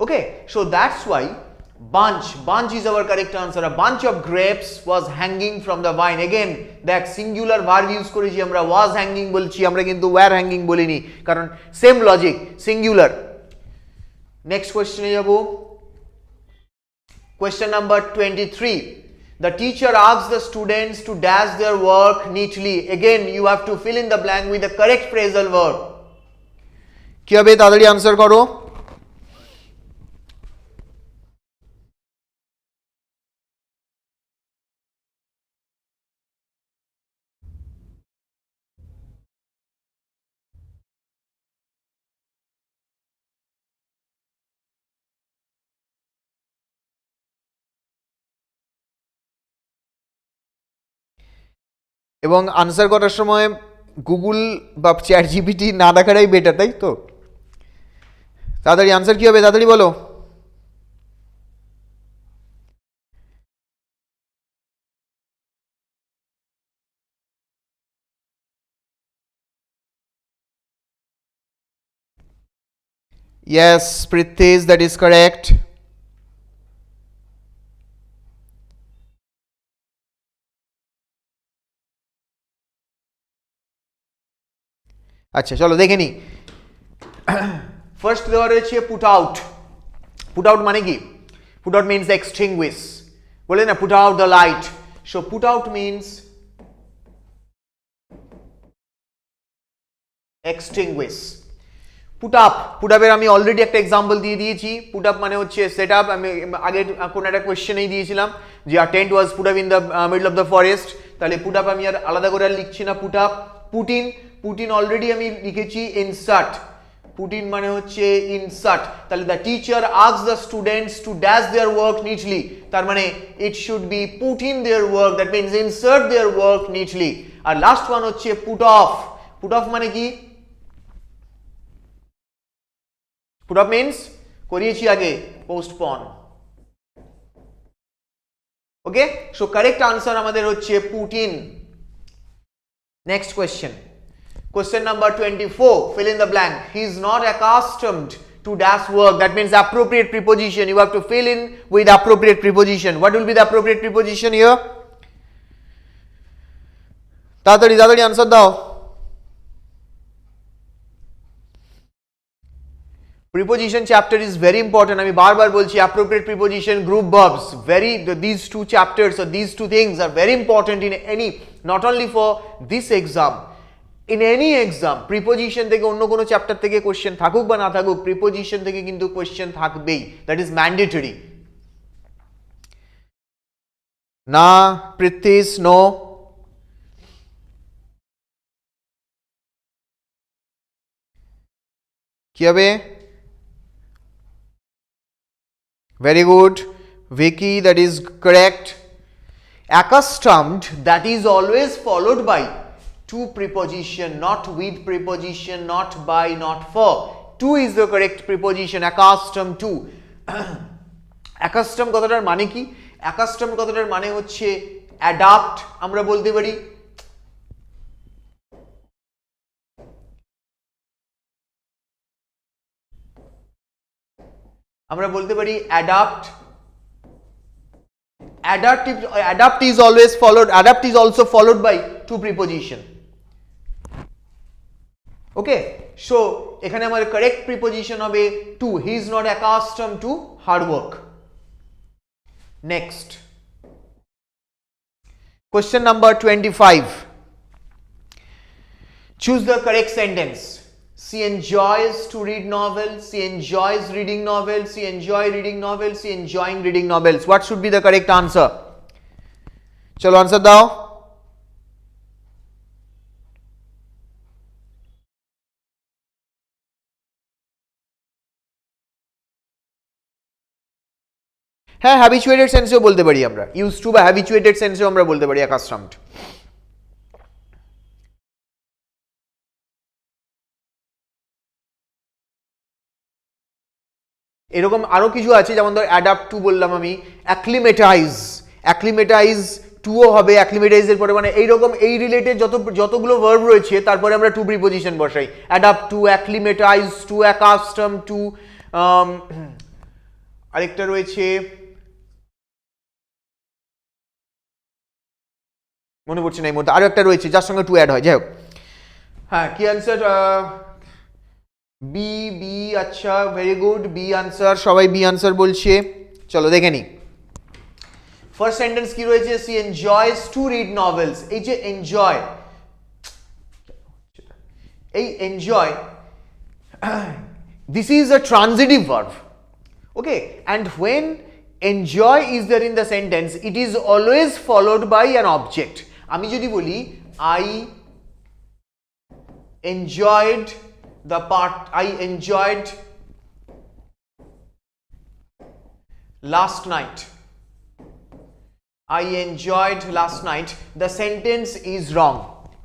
okay so that's why bunch is our correct answer a bunch of grapes was hanging from the vine again দেখ সিঙ্গুলার ভার্ব ইউজ করেছি আমরা was hanging বলছি আমরা কিন্তু were hanging বলিনি কারণ সেম লজিক সিঙ্গুলার নেক্সট কোশ্চেনে যাব question number 23 the teacher asks the students to dash their work neatly again you have to fill in the blank with the correct phrasal verb কি হবে তাড়াতাড়ি answer করো এবং answer করার সময় Google বা চ্যাট জিপিটি না দেখাটাই বেটার তাই তো তাড়াতাড়ি আনসার কি হবে তাড়াতাড়ি বলো Yes, Prithis, that is correct. আচ্ছা চলো দেখে নি ফার্স্ট দেওয়া রয়েছে পুট আউট পুট আউট মানে কি পুট আউট মিন্স এক্সটিংগুইশ বলে না put out the light so put out means extinguish put আপের আমি অলরেডি একটা এক্সাম্পল দিয়ে দিয়েছি পুট আপ মানে হচ্ছে সেট আপ আমি আগে কোন একটা কোয়েশ্চেনেই দিয়েছিলাম যে আর tent was put up in the middle of the forest তাহলে পুট আপ আমি আর আলাদা করে আর লিখছি না পুট আপ পুটিন অলরেডি আমি লিখেছি ইনসার্ট পুটিন মানে হচ্ছে ইনসার্ট তাহলে the teacher asks the students to dash their work neatly তার মানে it should be put in their work that means insert their work neatly আর লাস্ট ওয়ান হচ্ছে put off মানে কি পুট অফ মিন্স করিয়েছি আগে postpone okay so correct answer আমাদের হচ্ছে put in next question number 24 fill in the blank he is not accustomed to dash work that means appropriate preposition you have to fill in with appropriate preposition what will be the appropriate preposition here তাড়াতাড়ি answer দাও preposition chapter is very important আমি বারবার বলছি appropriate preposition group verbs these two chapters or these two things are very important in any not only for this exam in any exam preposition থেকে অন্য কোনো chapter থেকে question থাকুক বা না থাকুক preposition থেকে কিন্তু কোশ্চেন থাকবেই that is mandatory না Prithis no কি হবে very good Vicky that is correct accustomed that is always followed by to preposition not with preposition not by not for to is the correct preposition accustomed to accustomed কথাটার মানে কি accustomed কথাটার মানে হচ্ছে adapt আমরা বলতে পারি adapt is also followed by to preposition okay so এখানে আমার correct preposition হবে to he is not accustomed to hard work next question number 25 choose the correct sentence she enjoys to read novels she enjoys reading novels she enjoy reading novels she enjoying reading novels what should be the correct answer chalo answer dao হ্যাঁ habituated সেন্সেও বলতে পারি আমরা use to বা habituated সেন্সেও আমরা বলতে পারি accustomed এরকম আরো কিছু আছে যেমন ধর অ্যাডাপ্ট টু বললাম আমি অ্যাক্লিমেটাইজ টুও হবে অ্যাক্লিমেটাইজ এর পরে মানে এইরকম এই রিলেটেড যতগুলো ভার্ব রয়েছে তারপরে আমরা টু প্রিপোজিশন বসাই adapt to acclimatize to accustom to আরেকটা রয়েছে মনে পড়ছে না এই মধ্যে আরো একটা রয়েছে যার সঙ্গে টু অ্যাড হয় যাই হোক হ্যাঁ কি আনসার বি আচ্ছা ভেরি গুড বি আনসার সবাই বি আনসার বলছে চলো দেখে নি ফার্স্ট সেন্টেন্স কি রয়েছে she enjoys to read novels এই যে enjoy this is a transitive verb okay and when enjoy is there in the sentence it is always followed by an object আমি যদি বলি I enjoyed last night the sentence is wrong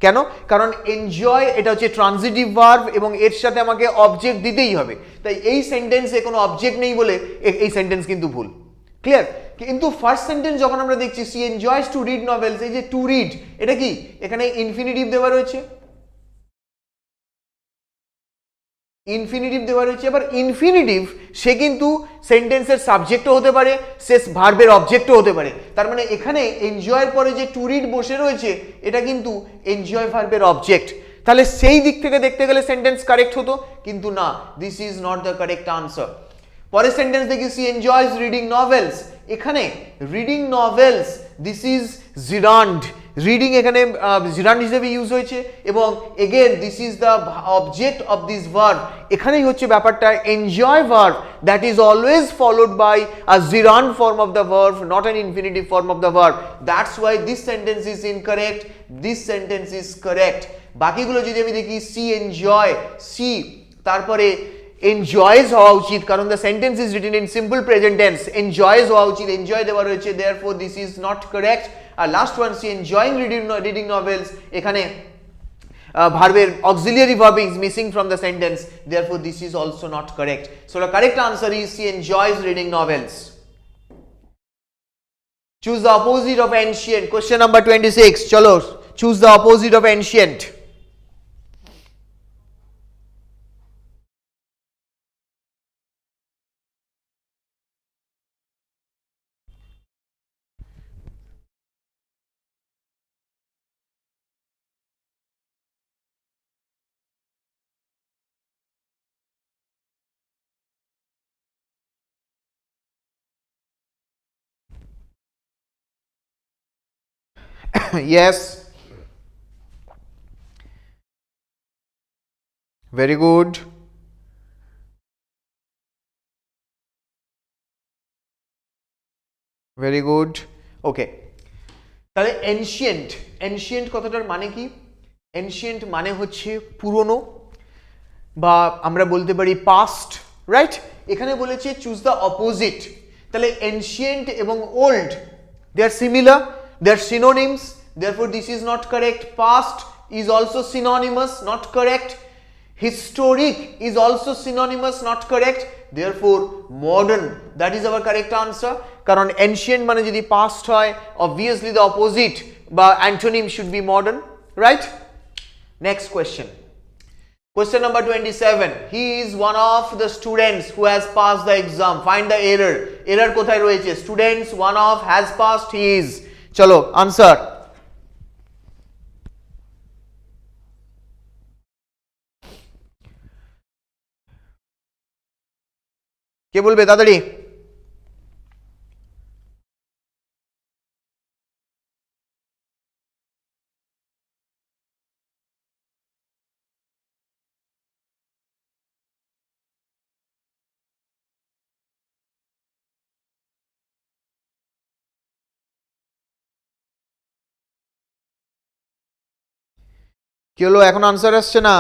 কেন কারণ enjoy এটা হচ্ছে transitive verb এবং এর সাথে আমাকে অবজেক্ট দিতেই হবে তাই এই সেন্টেন্সে কোনো অবজেক্ট নেই বলে এই সেন্টেন্স কিন্তু ভুল ক্লিয়ার কিন্তু ফার্স্ট সেন্টেন্স যখন আমরা দেখছি she enjoys to read novels এই যে টু রিড এটা কি এখানে ইনফিনিটিভ দেওয়া রয়েছে ইনফিনিটিভ দেওয়া রয়েছে। এবার ইনফিনিটিভ সে কিন্তু সেন্টেন্সের সাবজেক্টও হতে পারে, সে ভার্বের অবজেক্টও হতে পারে। তার মানে এখানে এনজয়ের পরে যে টু রিড বসে রয়েছে এটা কিন্তু এনজয় ভার্বের অবজেক্ট। তাহলে সেই দিক থেকে দেখতে গেলে সেন্টেন্স কারেক্ট হতো, কিন্তু না, this is not the correct answer. পরের সেন্টেন্স দেখি, সি এনজয়স রিডিং নভেলস। এখানে reading novels, this is gerund. Reading এখানে জিরান্ড হিসেবে ইউজ হয়েছে এবং again this is the object of this verb. এখানেই হচ্ছে ব্যাপারটা, enjoy verb that is always followed by a gerund form of the verb, not an infinitive form of the verb. That's why this sentence is incorrect, this sentence is correct. বাকিগুলো যদি আমি দেখি, she enjoy, she তারপরে enjoys হওয়া উচিত, কারণ the sentence is written in simple present tense, enjoys হওয়া উচিত, এনজয় দেওয়া রয়েছে, therefore this is not correct. আর last one, she enjoying reading novels, এখানে ভার্বের auxiliary verb is missing from the sentence, therefore this is also not correct. So the correct answer is she enjoys reading novels. Choose the opposite of ancient. Question number 26. Chalo, choose the opposite of ancient. Yes, very good. Very good. Okay, তাহলে ancient, ancient কথাটার মানে কি? Ancient মানে হচ্ছে পুরনো, বা আমরা বলতে পারি পাস্ট, রাইট? এখানে বলেছে চুজ দ্য অপোজিট। তাহলে এনশিয়েন্ট এবং old, they are similar, they are synonyms, therefore this is not correct. Past is also synonymous, not correct. Historic is also synonymous, not correct. Therefore modern, that is our correct answer. কারণ ancient মানে যদি past হয়, obviously the opposite বা antonym should be modern, right? Next question. Question number 27. He is one of the students who has passed the exam. Find the error. Error কোথায় রয়েছে? Students, one of, has passed, he is. চলো answer. কে বলবে তাড়াতাড়ি? কি হলো, এখন answer আসছে না?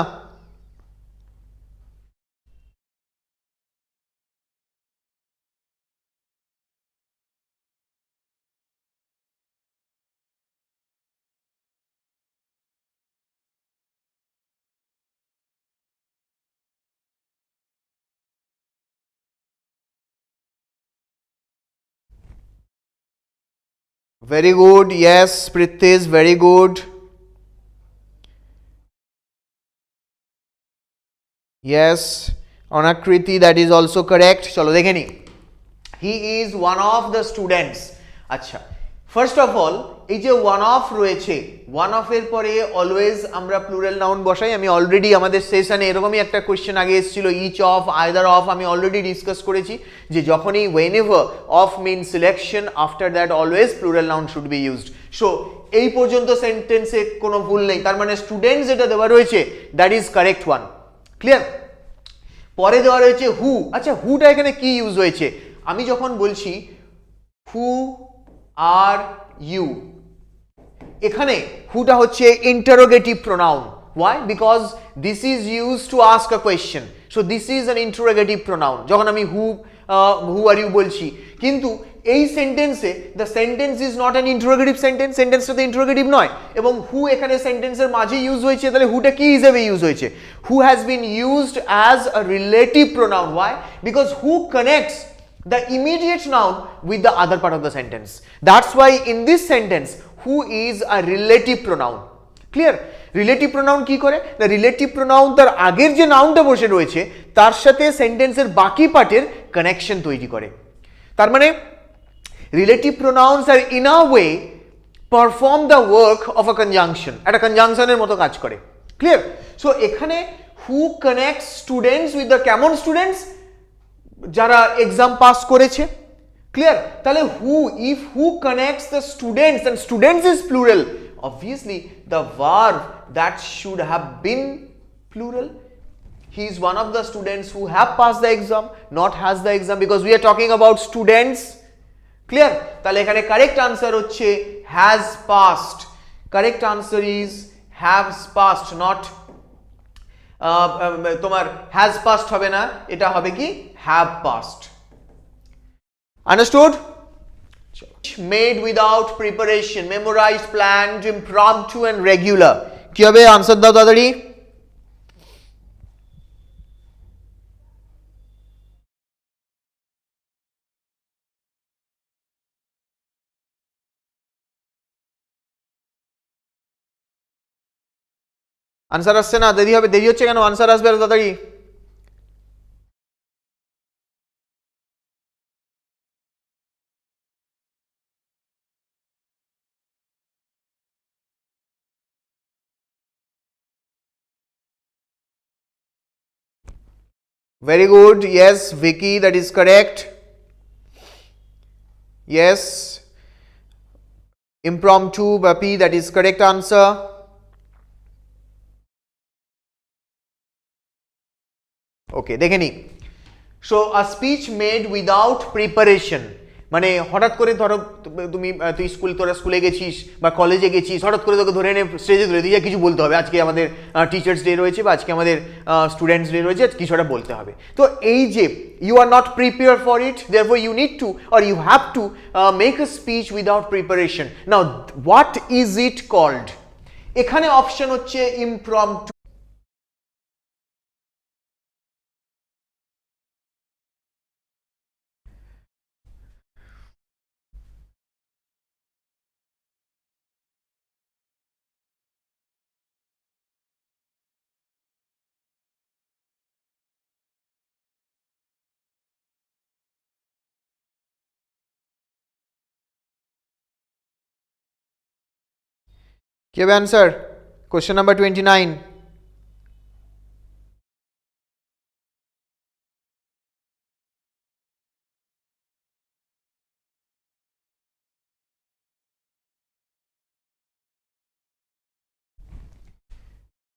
Very good. Yes, Pritesh, very good. Yes, Anakriti, that is also correct. চলো দেখে নি। He is one of the students. আচ্ছা, ফার্স্ট অফ অল এই যে ওয়ান অফ রয়েছে, ওয়ান অফ এর পরে অলওয়েজ আমরা প্লুরাল নাউন বসাই। আমি অলরেডি আমাদের সেশনে এরকমই একটা কোয়েশ্চেন আগে এসেছিল, ইচ অফ, আইদার অফ, আমি অলরেডি ডিসকাস করেছি যে যখনই whenever of mean selection, after that always plural noun should be used. So এই পর্যন্ত সেন্টেন্সে কোনো ভুল নেই, তার মানে স্টুডেন্টস যেটা দেওয়া রয়েছে that is correct one. Clear? পরে দেওয়া রয়েছে হু। আচ্ছা, হুটা এখানে কি ইউজ হয়েছে? আমি যখন বলছি হু আর ইউ, এখানে হুটা হচ্ছে interrogative pronoun. Why? Because this is use to ask a question, so this is an interrogative pronoun যখন আমি হু আর ইউ বলছি। কিন্তু এই সেন্টেন্সে the sentence is not an interrogative sentence, সেন্টেন্সটা তো ইন্টারোগেটিভ নয়, এবং হু এখানে সেন্টেন্সের মাঝে ইউজ হয়েছে। তাহলে হুটা কি হিসেবে ইউজ হয়েছে? Who has been used as a relative pronoun. Why? Because who connects the immediate noun with the other part of the sentence. That's why in this sentence who is a relative pronoun. Clear? Relative pronoun কি করে না, relative pronoun তার আগের যে নাউনটা বসে রয়েছে তার সাথে সেন্টেন্সের বাকি পার্টের কানেকশন তৈরি করে। তার মানে relative pronouns are in a way perform the work of a conjunction, একটা কনজাংশনের মতো কাজ করে। ক্লিয়ার? সো এখানে who connect students with the কেমন স্টুডেন্টস, যারা এক্সাম পাস করেছে। ক্লিয়ার? তাহলে who, if who connects the students and students is plural, obviously the verb that should have been plural. He is one of the students who have passed the exam, not has the exam, because we are talking about students. Clear? তাহলে এখানে correct answer হচ্ছে has passed. Correct answer is has passed, not তোমার has passed হবে না, এটা হবে কি have passed. Understood? Made without preparation, memorized, planned, impromptu and regular. কি হবে? আনসার দাও তাড়াতাড়ি। আনসার আসছে না, দেরি হবে, দেরি হচ্ছে কেন? আনসার আসবে আরো তাড়াতাড়ি। Very good. Yes, Vicky, that is correct. Yes. Impromptu, Bapi, that is correct answer. Okay, দেখে নি। So a speech made without preparation, মানে হঠাৎ করে ধরো তুই তোরা স্কুলে গেছিস বা কলেজে গেছিস, হঠাৎ করে তোকে ধরে এনে স্টেজে ধরে দিয়ে কিছু বলতে হবে, আজকে আমাদের টিচার্স ডে রয়েছে বা আজকে আমাদের স্টুডেন্টস ডে রয়েছে, কিছু একটা বলতে হবে। তো এই যে you are not prepare for it, therefore you need to or you have to make a speech without preparation. Now what is it called? এখানে অপশন হচ্ছে impromptu. Give answer. Question number 29.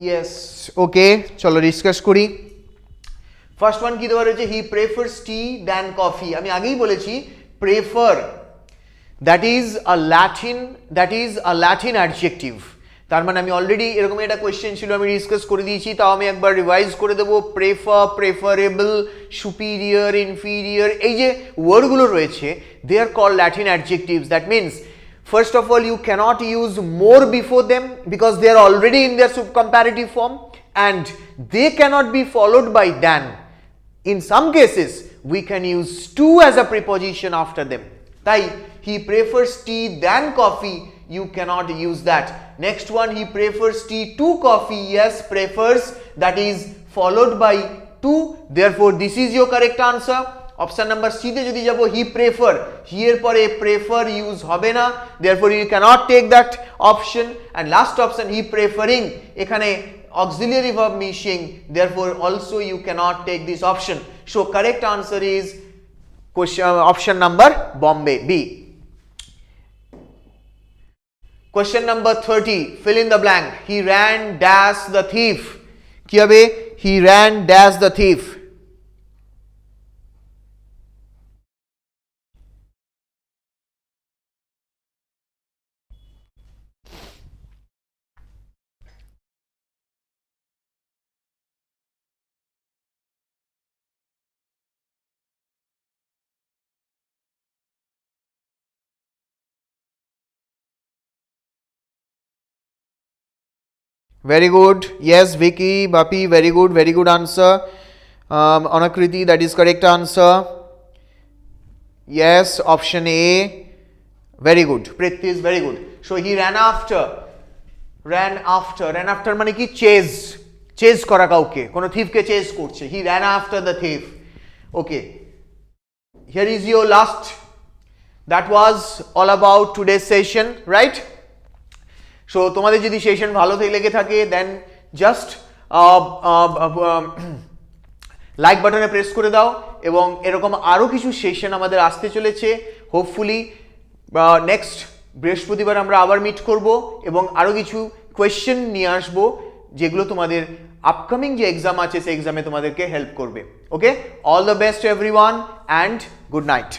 Yes, okay, চলো discuss করি। First one কি দেওয়া রয়েছে? He prefers tea than coffee. আমি আগেই বলেছি prefer that is a Latin adjective. তার মানে আমি অলরেডি এরকম একটা কোয়েশ্চেন ছিল, আমি ডিসকাস করে দিয়েছি, তাও আমি একবার রিভাইজ করে দেবো। প্রেফার, প্রেফারেবল, সুপিরিয়র, ইনফিরিয়র, এই যে ওয়ার্ডগুলো রয়েছে they are called Latin adjectives. That means first of all you cannot use more before them because they are already in their comparative form, and they cannot be followed by than. In some cases we can use to as a preposition after them. Tai he prefers tea than coffee, you cannot use that. Next one, he prefers tea to coffee. Yes, prefers, that is followed by to, therefore this is your correct answer. Option number C তে যদি যাব, হি prefer, হি এর পরে prefer use হবে না, therefore you cannot take that option. And last option he preferring, এখানে auxiliary verb missing, therefore also you cannot take this option. So correct answer is option number Bombay, B. Question number 30, fill in the blank. He ran dash the thief. কি হবে? He ran dash the thief. Very good. Yes, Vicky, Bapi, very good answer. Anakriti, that is correct answer. Yes, option A, very good. Prithvi is very good. So he ran after ran after মানে কি Chase করা কাউকে, কোনো থিফকে Chase করছে, he ran after the thief. Okay, here is your last. That was all about today's session, right? So তোমাদের যদি session ভালো লেগে থাকে দেন জাস্ট লাইক বাটনে প্রেস করে দাও, এবং এরকম আরও কিছু সেশন আমাদের আসতে চলেছে। হোপফুলি নেক্সট বৃহস্পতিবার আমরা আবার মিট করব এবং আরও কিছু কোয়েশ্চেন নিয়ে আসবো যেগুলো তোমাদের আপকামিং যে এক্সাম আছে সেই এক্সামে তোমাদেরকে হেল্প করবে। Okay, all the best everyone and good night.